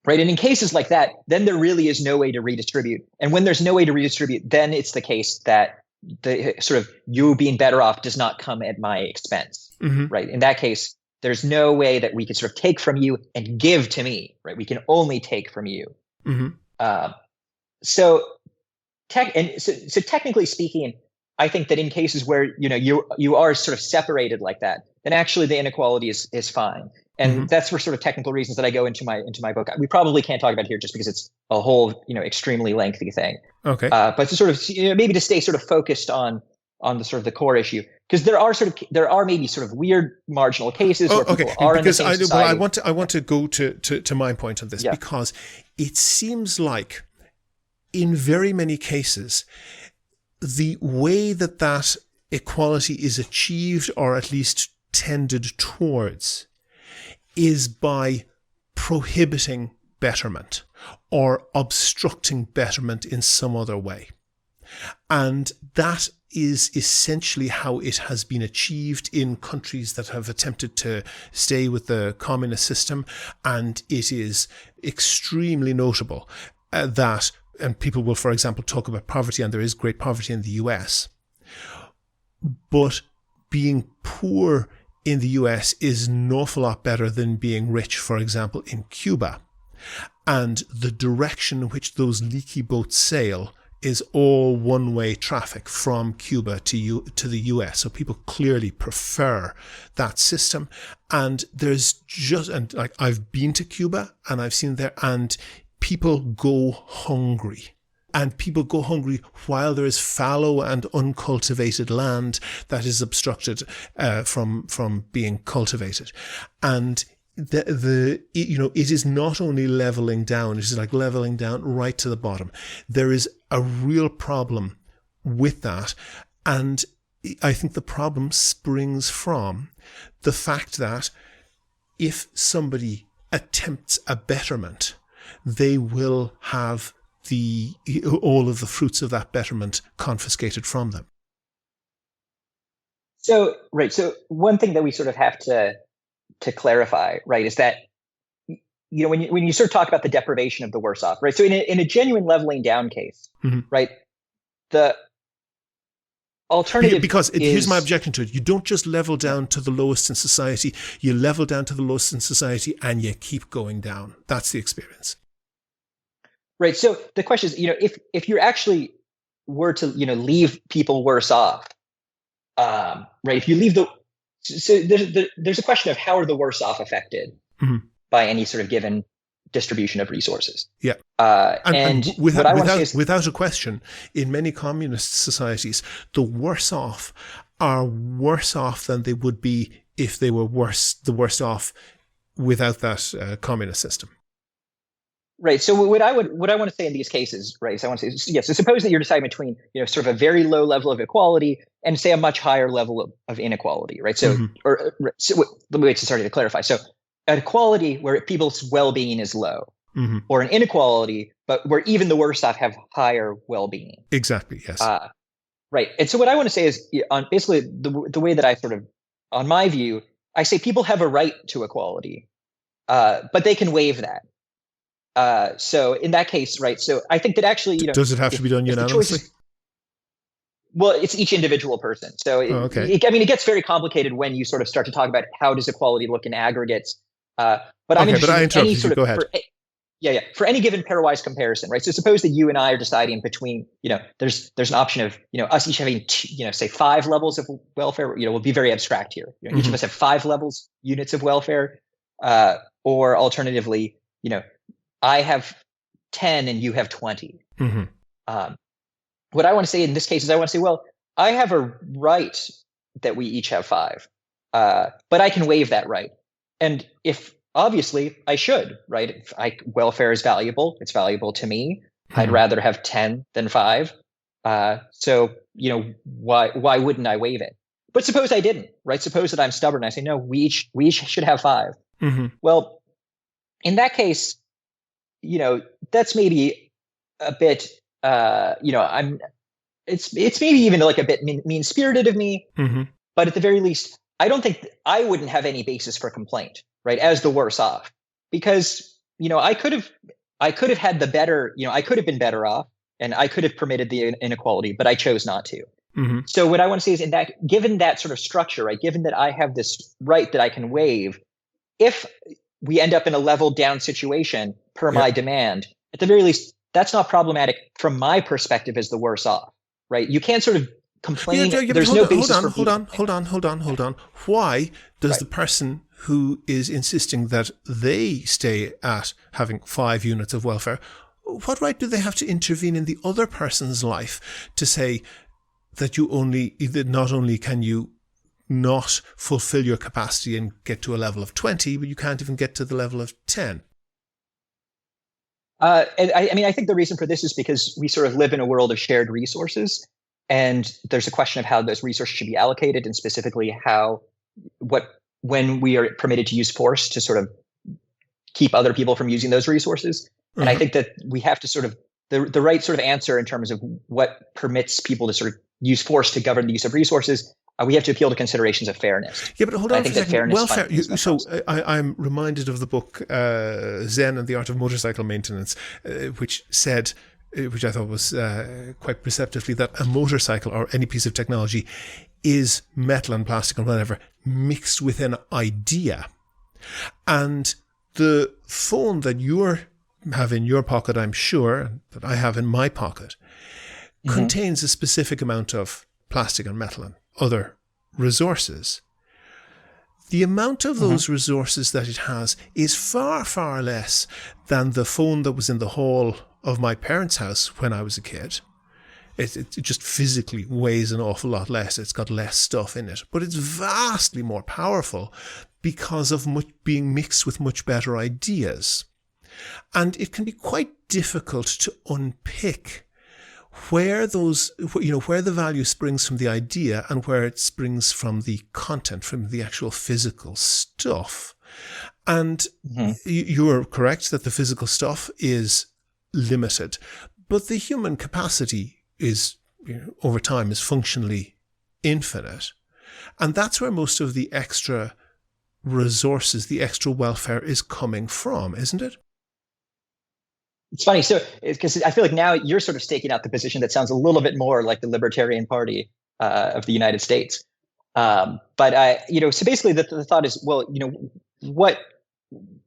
Right. And in cases like that, then there really is no way to redistribute. And when there's no way to redistribute, then it's the case that the sort of you being better off does not come at my expense. Right. In that case, there's no way that we can sort of take from you and give to me. Right. We can only take from you. So technically speaking, I think that in cases where you are sort of separated like that, then actually the inequality is fine. And that's for sort of technical reasons that I go into my book. We probably can't talk about it here just because it's a whole extremely lengthy thing. Okay. But to sort of maybe to stay sort of focused on the sort of the core issue, because there are maybe sort of weird marginal cases where people are in the same society. Well, I want to go to my point on this, because it seems like in very many cases the way that equality is achieved, or at least tended towards, is by prohibiting betterment or obstructing betterment in some other way. And that is essentially how it has been achieved in countries that have attempted to stay with the communist system. And it is extremely notable that, and people will, for example, talk about poverty, and there is great poverty in the US, but being poor in the US is an awful lot better than being rich, for example, in Cuba. And the direction in which those leaky boats sail is all one-way traffic from Cuba to the US. So people clearly prefer that system. And I've been to Cuba and I've seen there, and people go hungry. And people go hungry while there is fallow and uncultivated land that is obstructed from being cultivated. And it is not only leveling down, it is like leveling down right to the bottom. There is a real problem with that. And I think the problem springs from the fact that if somebody attempts a betterment, they will have all of the fruits of that betterment confiscated from them. So one thing that we sort of have to clarify, right, is that when you sort of talk about the deprivation of the worse off, right? So in a genuine leveling down case, right, the alternative here's my objection to it. You don't just level down to the lowest in society. You level down to the lowest in society and you keep going down. That's the experience. Right. So the question is, if you actually were to, leave people worse off, right? If you leave there's a question of how are the worse off affected by any sort of given distribution of resources. Yeah. And without a question, in many communist societies, the worse off are worse off than they would be if they were the worst off without that communist system. Right. So what I want to say in these cases, right? So I want to say, yes. So suppose that you're deciding between, sort of a very low level of equality and say a much higher level of inequality, right? So, let me start to clarify. So, an equality where people's well-being is low, or an inequality, but where even the worst off have higher well-being. Exactly. Yes. Right. And so what I want to say is, on basically the way that I sort of, on my view, I say people have a right to equality, but they can waive that. So in that case, right, so I think that actually, does it have to be done unanimously? Well, it's each individual person. So it gets very complicated when you sort of start to talk about how does equality look in aggregates. But I interrupted you. Go ahead. For any given pairwise comparison, right? So suppose that you and I are deciding between, there's an option of, us each having, say 5 levels of welfare. We'll be very abstract here. Each of us have 5 units of welfare, or alternatively, I have 10 and you have 20. What I want to say in this case is I want to say, well, I have a right that we each have 5, but I can waive that right. and if obviously I should, right? If welfare is valuable, it's valuable to me. I'd rather have 10 than 5. So, why wouldn't I waive it? But suppose I didn't, right? Suppose that I'm stubborn. I say, no, we each should have 5. Well, in that case, that's maybe a bit, it's maybe even like a bit mean-spirited of me, but at the very least, I don't think I wouldn't have any basis for complaint, right? As the worse off, because, I could have had the better, I could have been better off, and I could have permitted the inequality, but I chose not to. So what I want to say is, given that sort of structure, right, given that I have this right that I can waive, if we end up in a level down situation per my demand, at the very least, that's not problematic from my perspective as the worse off, right? You can't sort of complain. There's no basis for hold on. Why does the person who is insisting that they stay at having 5 units of welfare, what right do they have to intervene in the other person's life to say that not only can you not fulfill your capacity and get to a level of 20, but you can't even get to the level of 10? And I think the reason for this is because we sort of live in a world of shared resources, and there's a question of how those resources should be allocated, and specifically when we are permitted to use force to sort of keep other people from using those resources. And I think that we have to sort of the right sort of answer in terms of what permits people to sort of use force to govern the use of resources. We have to appeal to considerations of fairness. Yeah, but hold on I think that fairness. Welfare. I'm reminded of the book Zen and the Art of Motorcycle Maintenance, which said, which I thought was quite perceptively, that a motorcycle or any piece of technology is metal and plastic and whatever mixed with an idea. And the phone that you have in your pocket, I'm sure, that I have in my pocket, contains a specific amount of plastic and metal and other resources. The amount of those resources that it has is far, far less than the phone that was in the hall of my parents' house when I was a kid. It just physically weighs an awful lot less. It's got less stuff in it. But it's vastly more powerful because of being mixed with much better ideas. And it can be quite difficult to unpick where where the value springs from the idea and where it springs from the content, from the actual physical stuff. And you're correct that the physical stuff is limited, but the human capacity is, over time, is functionally infinite. And that's where most of the extra resources, the extra welfare is coming from, isn't it? It's funny, because I feel like now you're sort of staking out the position that sounds a little bit more like the Libertarian Party of the United States. So basically the thought is, well, what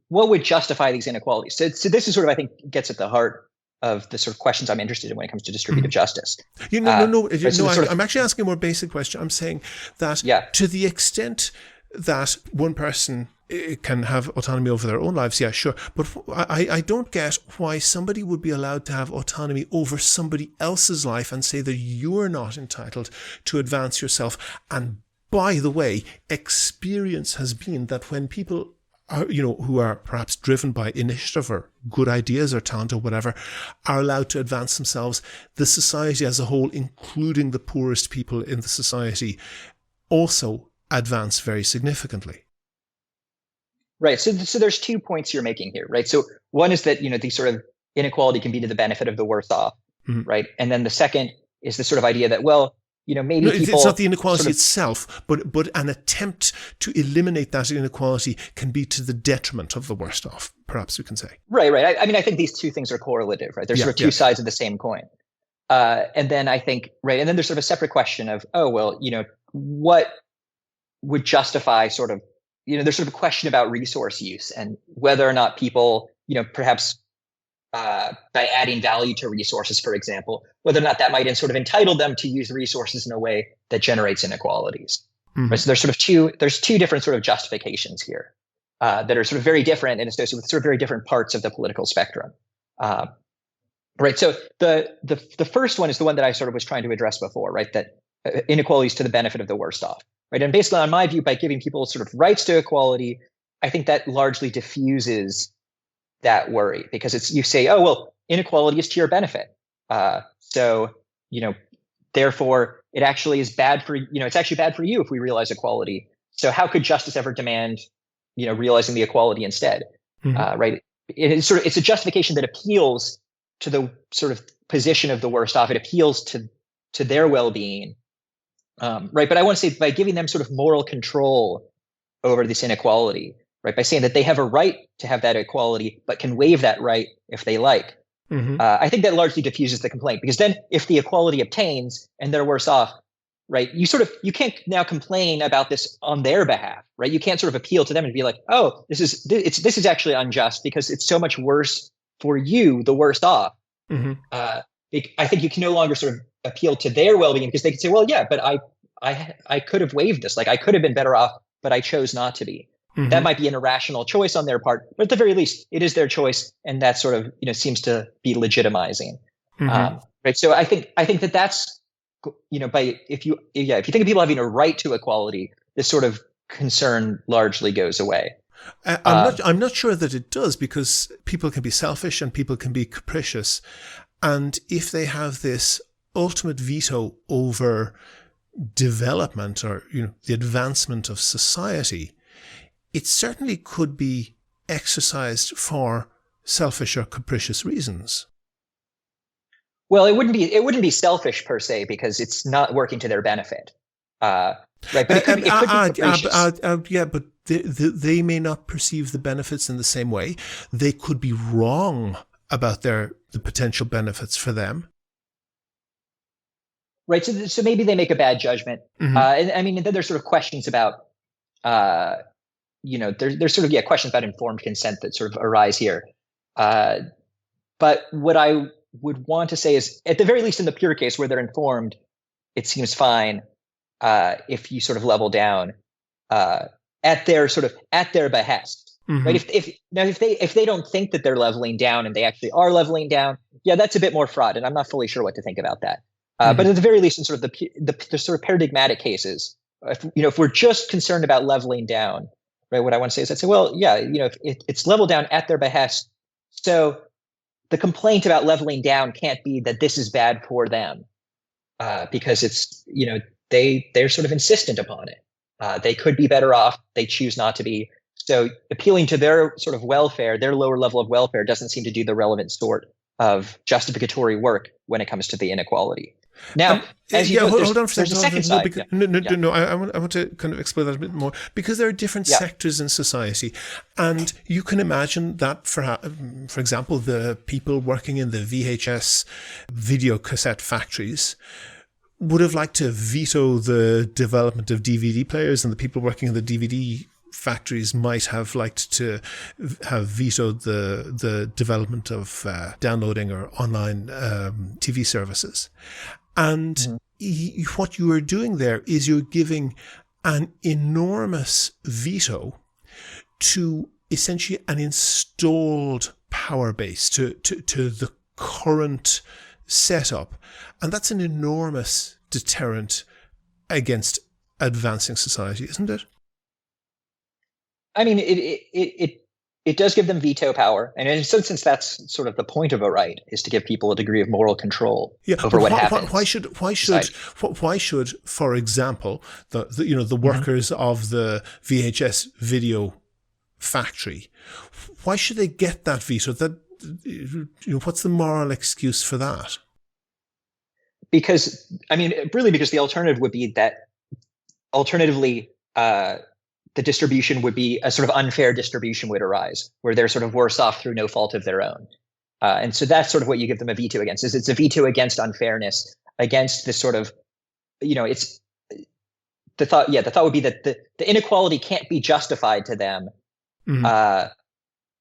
would justify these inequalities? So this is sort of, I think, gets at the heart of the sort of questions I'm interested in when it comes to distributive justice. I'm actually asking a more basic question. I'm saying that to the extent that one person can have autonomy over their own lives, yeah, sure. But I don't get why somebody would be allowed to have autonomy over somebody else's life and say that you're not entitled to advance yourself. And by the way, experience has been that when people are, who are perhaps driven by initiative or good ideas or talent or whatever, are allowed to advance themselves, the society as a whole, including the poorest people in the society, also advance very significantly. Right. So there's 2 points you're making here, right? So one is that, the sort of inequality can be to the benefit of the worse off, right? And then the second is the sort of idea that, well, maybe people... It's not the inequality itself, but an attempt to eliminate that inequality can be to the detriment of the worst off, perhaps we can say. Right. I think these two things are correlative, right? They're sort of two sides of the same coin. And then I think, right, and then there's sort of a separate question of, what would justify sort of, there's sort of a question about resource use and whether or not people, perhaps by adding value to resources, for example, whether or not that might sort of entitle them to use resources in a way that generates inequalities. Right? So there's two different sort of justifications here that are sort of very different and associated with sort of very different parts of the political spectrum. Right. So the first one is the one that I sort of was trying to address before, right? That inequality is to the benefit of the worst off. Right. And basically, on my view, by giving people sort of rights to equality, I think that largely diffuses that worry, because you say, oh, well, inequality is to your benefit. So, therefore it actually is bad for, it's actually bad for you if we realize equality. So how could justice ever demand, realizing the equality instead? Right. It's a justification that appeals to the sort of position of the worst off. It appeals to their well-being. Right. But I want to say, by giving them sort of moral control over this inequality, right, by saying that they have a right to have that equality, but can waive that right if they like. I think that largely diffuses the complaint, because then if the equality obtains and they're worse off, right, you can't now complain about this on their behalf, right? You can't sort of appeal to them and be like, oh, this is actually unjust because it's so much worse for you, the worst off. I think you can no longer sort of appeal to their well-being, because they can say, well, yeah, but I could have waived this, like I could have been better off, but I chose not to be. That might be an irrational choice on their part, but at the very least, it is their choice, and that sort of seems to be legitimizing. Right. So I think that's if you think of people having a right to equality, this sort of concern largely goes away. I'm not sure that it does, because people can be selfish and people can be capricious, and if they have this ultimate veto over development or the advancement of society, it certainly could be exercised for selfish or capricious reasons. Well, it wouldn't be selfish per se, because it's not working to their benefit, right? But it could be capricious. Yeah, but they may not perceive the benefits in the same way. They could be wrong about the potential benefits for them. Right. So maybe they make a bad judgment. And I mean, then there's sort of questions about, there's sort of questions about informed consent that sort of arise here. But what I would want to say is, at the very least, in the pure case where they're informed, it seems fine if you sort of level down at their behest. Right. If they don't think that they're leveling down and they actually are leveling down, yeah, that's a bit more fraud, and I'm not fully sure what to think about that. But at the very least, in sort of the sort of paradigmatic cases, if we're just concerned about leveling down, right, what I want to say is, I'd say, well, yeah, if it's leveled down at their behest, so the complaint about leveling down can't be that this is bad for them, because it's they're sort of insistent upon it. They could be better off, they choose not to be. So appealing to their sort of welfare, their lower level of welfare, doesn't seem to do the relevant sort of justificatory work when it comes to the inequality. Now, hold on for a second side. No, I want to kind of explore that a bit more, because there are different sectors in society, and you can imagine that, for example, the people working in the VHS video cassette factories would have liked to veto the development of DVD players, and the people working in the DVD factories might have liked to have vetoed the development of downloading or online TV services. And what you are doing there is you're giving an enormous veto to essentially an installed power base, to the current setup. And that's an enormous deterrent against advancing society, isn't it? I mean, it does give them veto power, and in some sense, that's sort of the point of a right, is to give people a degree of moral control over what happens. Why should, for example, the workers of the VHS video factory, why should they get that veto? What's the moral excuse for that? Because the alternative would be that, alternatively, the distribution would be a sort of unfair distribution would arise, where they're sort of worse off through no fault of their own. And so that's sort of what you give them a veto against, is it's a veto against unfairness, against this sort of, it's the thought would be that the inequality can't be justified to them.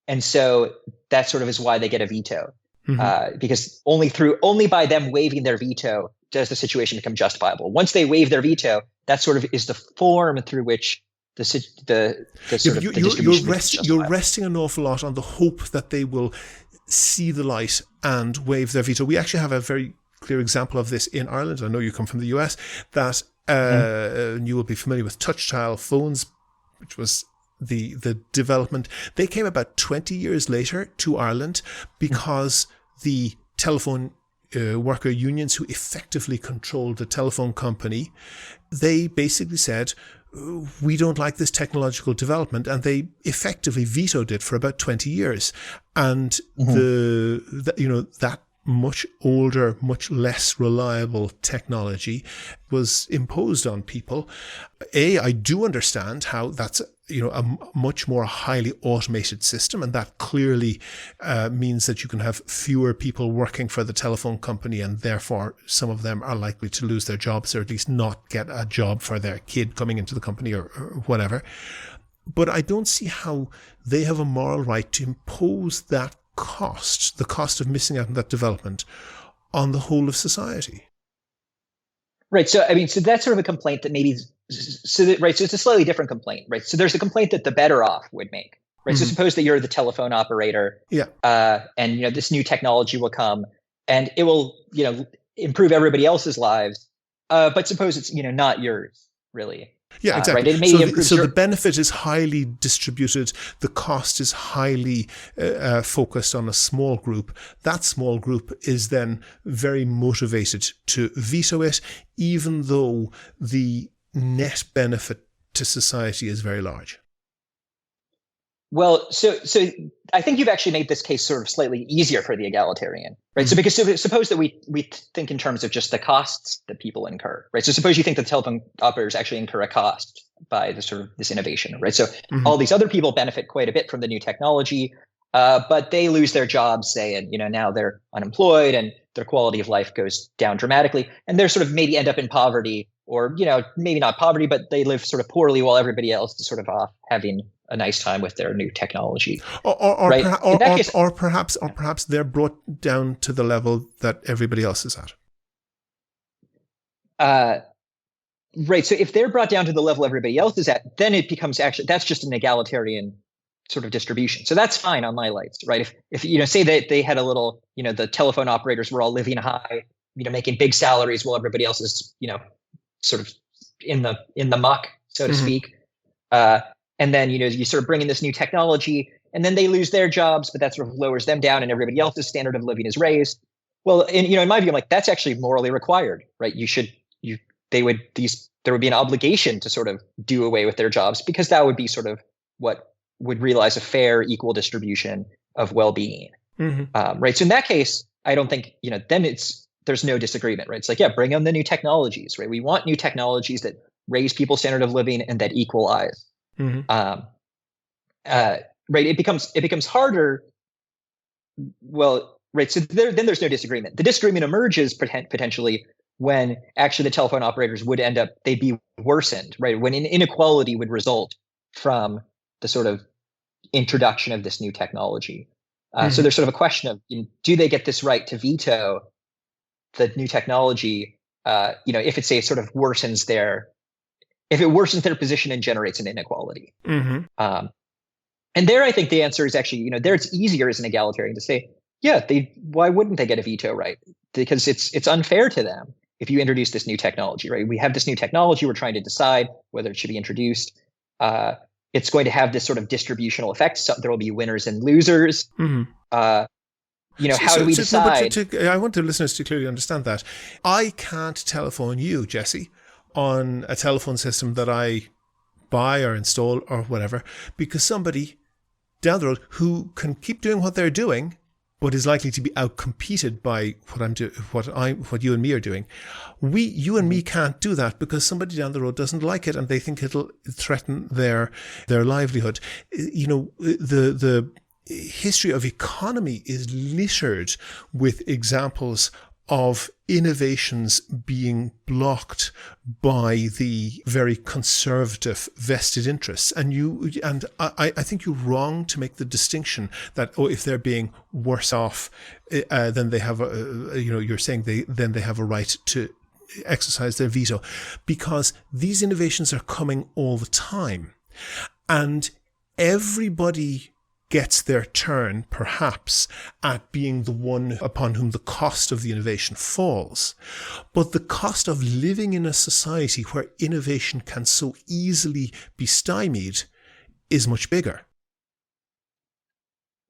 And so that sort of is why they get a veto, because only by them waiving their veto does the situation become justifiable. Once they waive their veto, that sort of is the form through which you're resting an awful lot on the hope that they will see the light and waive their veto. We actually have a very clear example of this in Ireland. I know you come from the US, that you will be familiar with touch-tile phones, which was the development. They came about 20 years later to Ireland because the telephone worker unions, who effectively controlled the telephone company, they basically said, we don't like this technological development, and they effectively vetoed it for about 20 years. And that much older, much less reliable technology was imposed on people. I do understand how that's a much more highly automated system, and that clearly means that you can have fewer people working for the telephone company, and therefore some of them are likely to lose their jobs, or at least not get a job for their kid coming into the company or whatever. But I don't see how they have a moral right to impose that cost, the cost of missing out on that development, on the whole of society. Right. So, so that's sort of a complaint that maybe, so it's a slightly different complaint, right? So there's a complaint that the better off would make, right? So suppose that you're the telephone operator, and, this new technology will come and it will, improve everybody else's lives. But suppose it's, not yours, really. Yeah, exactly. Right? It may so the benefit is highly distributed. The cost is highly focused on a small group. That small group is then very motivated to veto it, even though the net benefit to society is very large. Well, so I think you've actually made this case sort of slightly easier for the egalitarian, right? So because suppose that we think in terms of just the costs that people incur, right? So suppose you think that telephone operators actually incur a cost by this innovation, right? So all these other people benefit quite a bit from the new technology, but they lose their jobs, say, and now they're unemployed and their quality of life goes down dramatically, and they're sort of maybe end up in poverty, or maybe not poverty, but they live sort of poorly while everybody else is sort of off having a nice time with their new technology, or perhaps they're brought down to the level that everybody else is at. Right. So if they're brought down to the level everybody else is at, then it becomes that's just an egalitarian sort of distribution. So that's fine on my lights, right? If say that they had a little, the telephone operators were all living high, making big salaries while everybody else is, sort of in the muck, so to speak. And then, you sort of bring in this new technology, and then they lose their jobs, but that sort of lowers them down and everybody else's standard of living is raised. Well, and, in my view, I'm like, that's actually morally required, right? There would be an obligation to sort of do away with their jobs, because that would be sort of what would realize a fair, equal distribution of well-being. Right. So in that case, I don't think, then there's no disagreement, right? It's like, bring on the new technologies, right? We want new technologies that raise people's standard of living and that equalize. Right. It becomes harder. Well, right. So then there's no disagreement. The disagreement emerges potentially when actually the telephone operators they'd be worsened, right? When an inequality would result from the sort of introduction of this new technology. So there's sort of a question of, do they get this right to veto the new technology? If it sort of worsens their position and generates an inequality. And there, I think the answer is actually, there it's easier as an egalitarian to say, why wouldn't they get a veto right? Because it's unfair to them if you introduce this new technology, right? We have this new technology, we're trying to decide whether it should be introduced. It's going to have this sort of distributional effect. So there will be winners and losers. How do we decide? I want the listeners to clearly understand that. I can't telephone you, Jesse, on a telephone system that I buy or install or whatever, because somebody down the road who can keep doing what they're doing, but is likely to be outcompeted by what you and me are doing. You and me can't do that because somebody down the road doesn't like it and they think it'll threaten their livelihood. The history of economy is littered with examples of innovations being blocked by the very conservative vested interests. And I think you're wrong to make the distinction that, if they're being worse off, then they have you're saying then they have a right to exercise their veto, because these innovations are coming all the time. And everybody gets their turn, perhaps, at being the one upon whom the cost of the innovation falls. But the cost of living in a society where innovation can so easily be stymied is much bigger.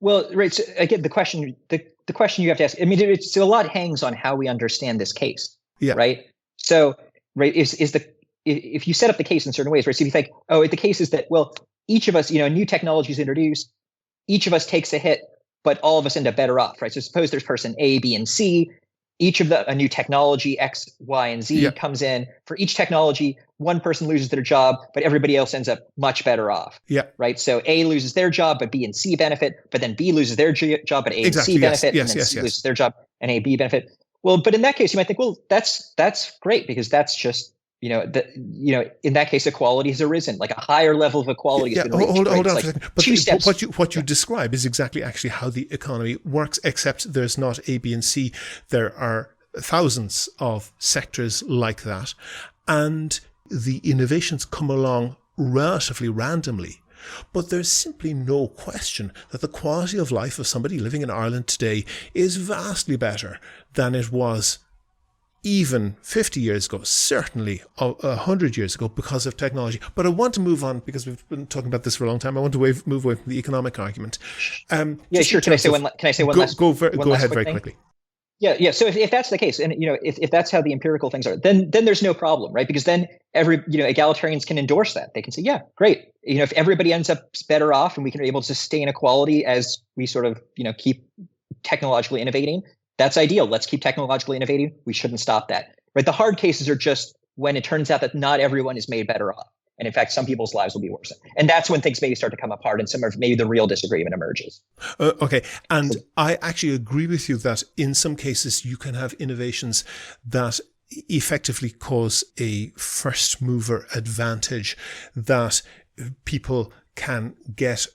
Well, right. So again, the question you have to ask. I mean, so a lot hangs on how we understand this case. Yeah. Right. So, right, if you set up the case in certain ways, right? So if you think, oh, the case is that, well, each of us, new technology is introduced, each of us takes a hit, but all of us end up better off, right? So suppose there's person A, B, and C. Each of a new technology X, Y, and Z comes in. For each technology, one person loses their job, but everybody else ends up much better off. Yeah. Right. So A loses their job, but B and C benefit. But then B loses their job, but A and C benefit. And then C loses their job, and A, B benefit. Well, but in that case, you might think, well, that's great, because that's just in that case, equality has arisen, like a higher level of equality has been reached. Hold on like a second. But what you describe is exactly actually how the economy works, except there's not A, B, and C. There are thousands of sectors like that, and the innovations come along relatively randomly. But there's simply no question that the quality of life of somebody living in Ireland today is vastly better than it was even 50 years ago, certainly 100 years ago, because of technology. But I want to move on, because we've been talking about this for a long time. I want to move away from the economic argument. Sure. Can I say one last? Go ahead very quickly. Yeah. So if that's the case, and if that's how the empirical things are, then there's no problem, right? Because then egalitarians can endorse that. They can say, yeah, great. If everybody ends up better off, and we can be able to sustain equality as we sort of keep technologically innovating, that's ideal. Let's keep technologically innovating. We shouldn't stop that, right? The hard cases are just when it turns out that not everyone is made better off, and in fact, some people's lives will be worse. And that's when things maybe start to come apart, and maybe the real disagreement emerges. Okay. And I actually agree with you that in some cases you can have innovations that effectively cause a first mover advantage, that people can get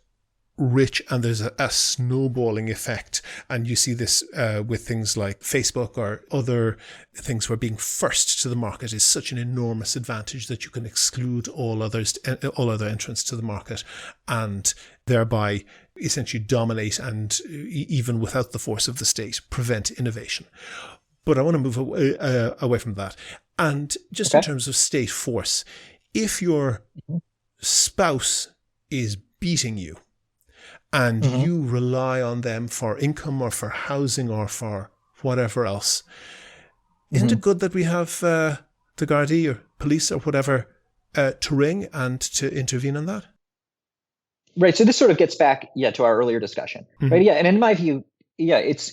rich, and there's a snowballing effect. And you see this with things like Facebook or other things where being first to the market is such an enormous advantage that you can exclude all other entrants to the market, and thereby essentially dominate, and even without the force of the state, prevent innovation. But I want to move away from that. And just in terms of state force, if your spouse is beating you, and you rely on them for income or for housing or for whatever else, isn't it good that we have the Gardaí or police or whatever to ring and to intervene on that? Right. So this sort of gets back, to our earlier discussion, right? Yeah. And in my view, it's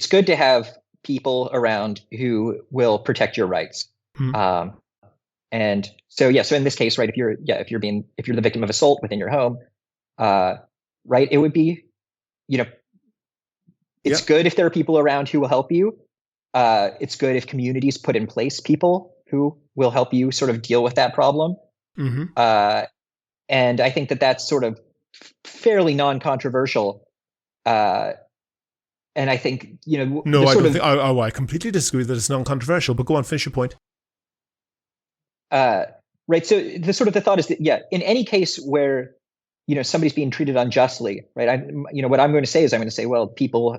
good to have people around who will protect your rights. And so, so in this case, right, if you're the victim of assault within your home, right, it would be, it's good if there are people around who will help you. It's good if communities put in place people who will help you sort of deal with that problem. And I think that that's sort of fairly non-controversial. And I think, No, I don't think. I completely disagree that it's non-controversial, but go on, finish your point. Right. So the thought is that, in any case where, somebody's being treated unjustly, right? What I'm going to say is, I'm going to say, well, people,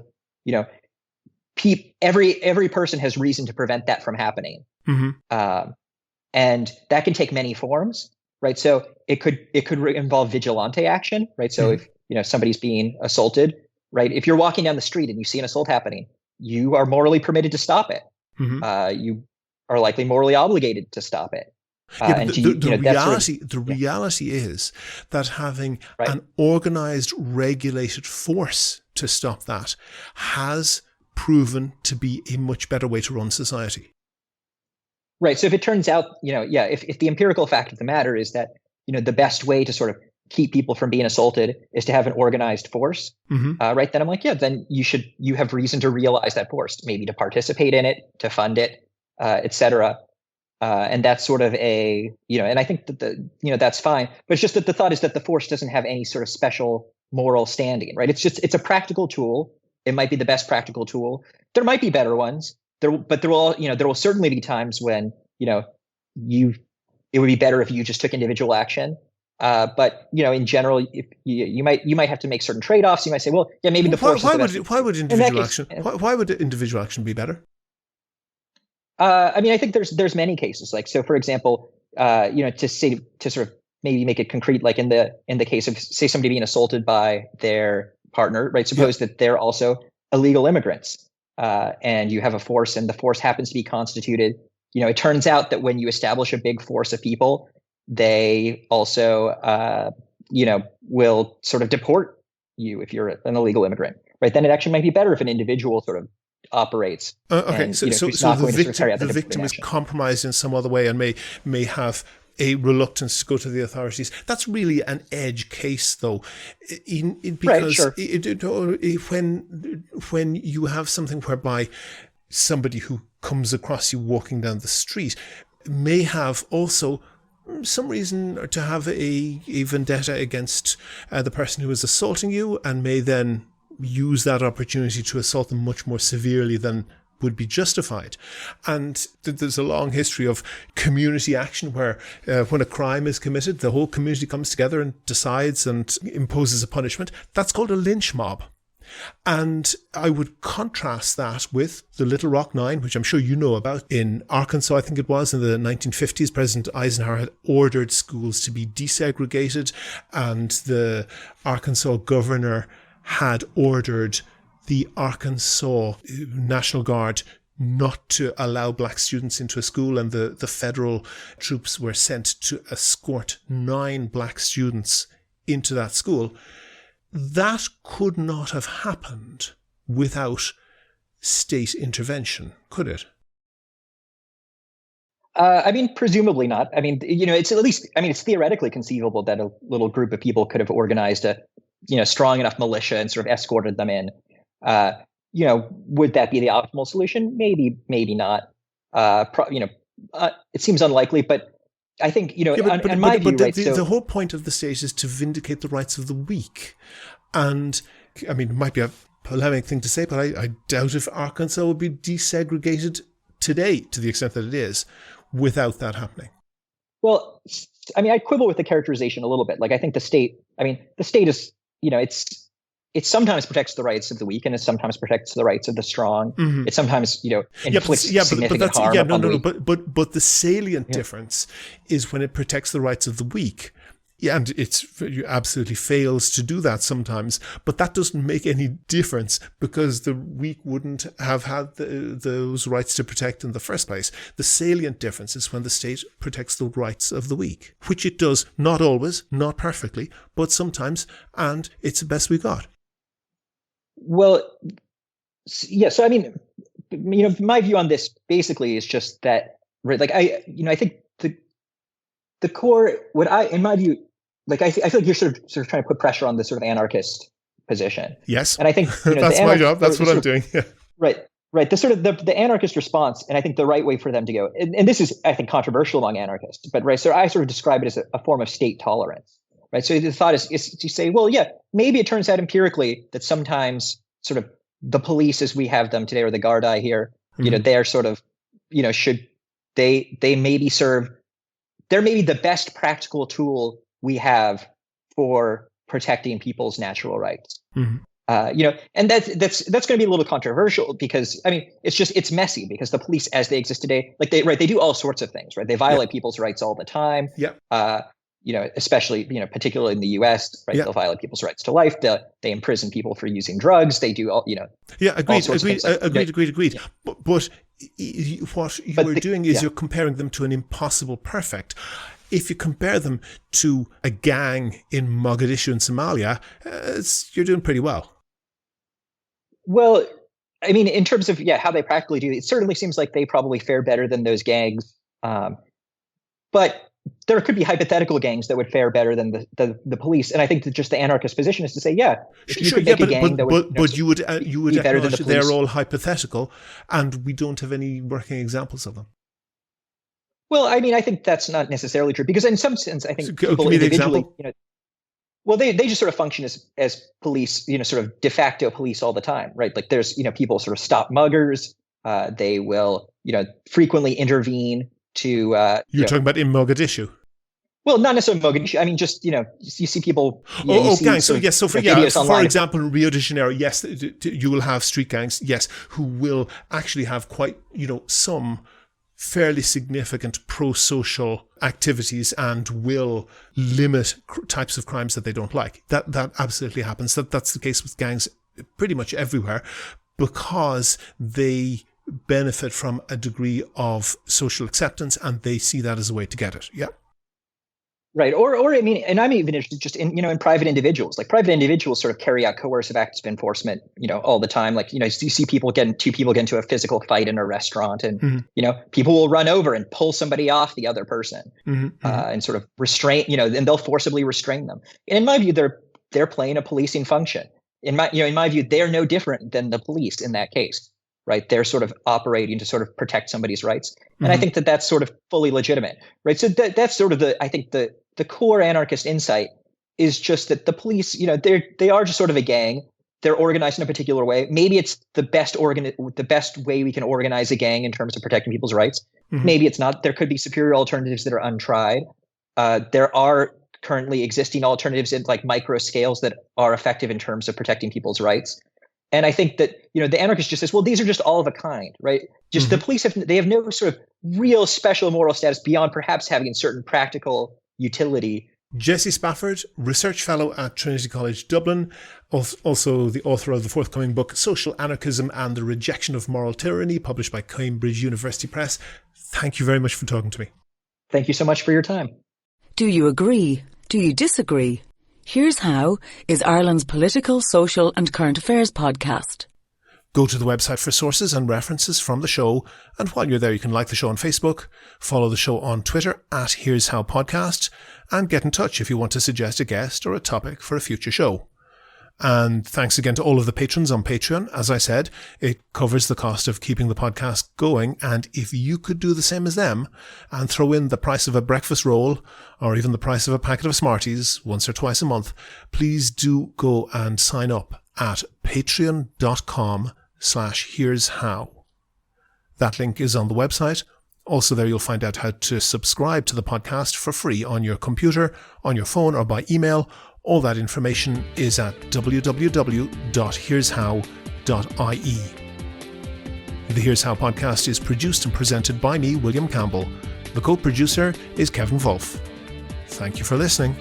every person has reason to prevent that from happening. And that can take many forms, right? So it could involve vigilante action, right? So if, somebody's being assaulted, right? If you're walking down the street and you see an assault happening, you are morally permitted to stop it. You are likely morally obligated to stop it. The reality is that having an organized, regulated force to stop that has proven to be a much better way to run society. Right. So if it turns out, if the empirical fact of the matter is that, the best way to sort of keep people from being assaulted is to have an organized force, right? Then I'm like, then you have reason to realize that force, maybe to participate in it, to fund it, et cetera. And that's sort of and I think that that's fine, but it's just that the thought is that the force doesn't have any sort of special moral standing, right? It's a practical tool. It might be the best practical tool. There might be better ones, but there will certainly be times when, it would be better if you just took individual action. But in general, if you might have to make certain trade-offs. You might say, well, maybe the force. Why would individual action be better? I think there's many cases, like, so for example, to sort of maybe make it concrete, like in the case of, say, somebody being assaulted by their partner, right? Suppose that they're also illegal immigrants, and you have a force, and the force happens to be constituted. It turns out that when you establish a big force of people, they also, will sort of deport you if you're an illegal immigrant, right? Then it actually might be better if an individual sort of operates. Okay, and, so the victim is action. compromised in some other way and may have a reluctance to go to the authorities. That's really an edge case, though, because when you have something whereby somebody who comes across you walking down the street may have also some reason to have a vendetta against the person who is assaulting you, and may then use that opportunity to assault them much more severely than would be justified. And there's a long history of community action where when a crime is committed, the whole community comes together and decides and imposes a punishment. That's called a lynch mob. And I would contrast that with the Little Rock Nine, which I'm sure you know about. In Arkansas, I think it was, in the 1950s, President Eisenhower had ordered schools to be desegregated, and the Arkansas governor had ordered the Arkansas National Guard not to allow black students into a school, and the federal troops were sent to escort 9 black students into that school. That could not have happened without state intervention, could it? Presumably not. It's at least, it's theoretically conceivable that a little group of people could have organized a, strong enough militia and sort of escorted them in. Would that be the optimal solution? Maybe not. It seems unlikely, but I think, the whole point of the state is to vindicate the rights of the weak. And it might be a polemic thing to say, but I doubt if Arkansas would be desegregated today to the extent that it is without that happening. Well, I quibble with the characterization a little bit. Like, I think the state is, it sometimes protects the rights of the weak, and it sometimes protects the rights of the strong. Mm-hmm. It sometimes, inflicts significant harm upon the weak. But the salient difference is when it protects the rights of the weak. Yeah, and it absolutely fails to do that sometimes, but that doesn't make any difference because the weak wouldn't have had those rights to protect in the first place. The salient difference is when the state protects the rights of the weak, which it does, not always, not perfectly, but sometimes, and it's the best we got. Well, yeah. So, my view on this basically is just that, right? Like, I think the core, in my view, like, I feel like you're sort of trying to put pressure on the sort of anarchist position. Yes. And I think that's my job. That's what I'm doing. Yeah. Right. The sort of the anarchist response, and I think the right way for them to go, and this is, I think, controversial among anarchists, but right. So I sort of describe it as a form of state tolerance. Right. So the thought is to say, well, yeah, maybe it turns out empirically that sometimes sort of the police as we have them today, or the Gardaí here, they're sort of, should they maybe serve, they're maybe the best practical tool we have for protecting people's natural rights. Mm-hmm. And that's going to be a little controversial because, it's messy because the police as they exist today, like they do all sorts of things, right? They violate people's rights all the time. Yeah. Especially, particularly in the US, right? Yeah. They'll violate people's rights to life. They imprison people for using drugs. They do all, Yeah, agreed. Agreed. Yeah. But what you're doing is you're comparing them to an impossible perfect. If you compare them to a gang in Mogadishu in Somalia, you're doing pretty well. Well, in terms of how they practically do, it certainly seems like they probably fare better than those gangs. But there could be hypothetical gangs that would fare better than the police, and I think that just the anarchist position is to say, if you could make a gang that would, but you would be better than the police. They're all hypothetical, and we don't have any working examples of them. Well, I think that's not necessarily true because in some sense, I think people individually, they just sort of function as police, sort of de facto police all the time, right? Like there's, people sort of stop muggers. They will, frequently intervene to. You're talking about in Mogadishu. Well, not necessarily Mogadishu. Just, you see people. Gangs. So yes. So for example, in Rio de Janeiro, yes, you will have street gangs, yes, who will actually have quite, some fairly significant pro-social activities and will limit types of crimes that they don't like. That absolutely happens. That's the case with gangs pretty much everywhere, because they benefit from a degree of social acceptance and they see that as a way to get it. Yeah. Right. Or I mean, and I'm even interested just in private individuals. Like private individuals sort of carry out coercive acts of enforcement, all the time. Like, you see two people get into a physical fight in a restaurant, and, people will run over and pull somebody off the other person, and sort of restrain, and they'll forcibly restrain them. And in my view, they're playing a policing function. In my view, they're no different than the police in that case. Right. They're sort of operating to sort of protect somebody's rights. And I think that that's sort of fully legitimate. Right. So that's sort of the core anarchist insight is just that the police, they are just sort of a gang. They're organized in a particular way. Maybe it's the best way we can organize a gang in terms of protecting people's rights. Maybe it's not. There could be superior alternatives that are untried. There are currently existing alternatives in like micro scales that are effective in terms of protecting people's rights. And I think that, the anarchist just says, well, these are just all of a kind, right? Just the police have no sort of real special moral status beyond perhaps having certain practical utility. Jesse Spafford, Research Fellow at Trinity College Dublin, also the author of the forthcoming book, Social Anarchism and the Rejection of Moral Tyranny, published by Cambridge University Press. Thank you very much for talking to me. Thank you so much for your time. Do you agree? Do you disagree? Here's How is Ireland's political, social and current affairs podcast. Go to the website for sources and references from the show, and while you're there you can like the show on Facebook, follow the show on Twitter at Here's How Podcast, and get in touch if you want to suggest a guest or a topic for a future show. And thanks again to all of the patrons on Patreon. As I said, it covers the cost of keeping the podcast going, and if you could do the same as them and throw in the price of a breakfast roll or even the price of a packet of Smarties once or twice a month, please do go and sign up at patreon.com/Here's How. That link is on the website. Also there you'll find out how to subscribe to the podcast for free on your computer, on your phone or by email. All that information is at www.here'show.ie. The Here's How podcast is produced and presented by me, William Campbell. The co-producer is Kevin Wolf. Thank you for listening.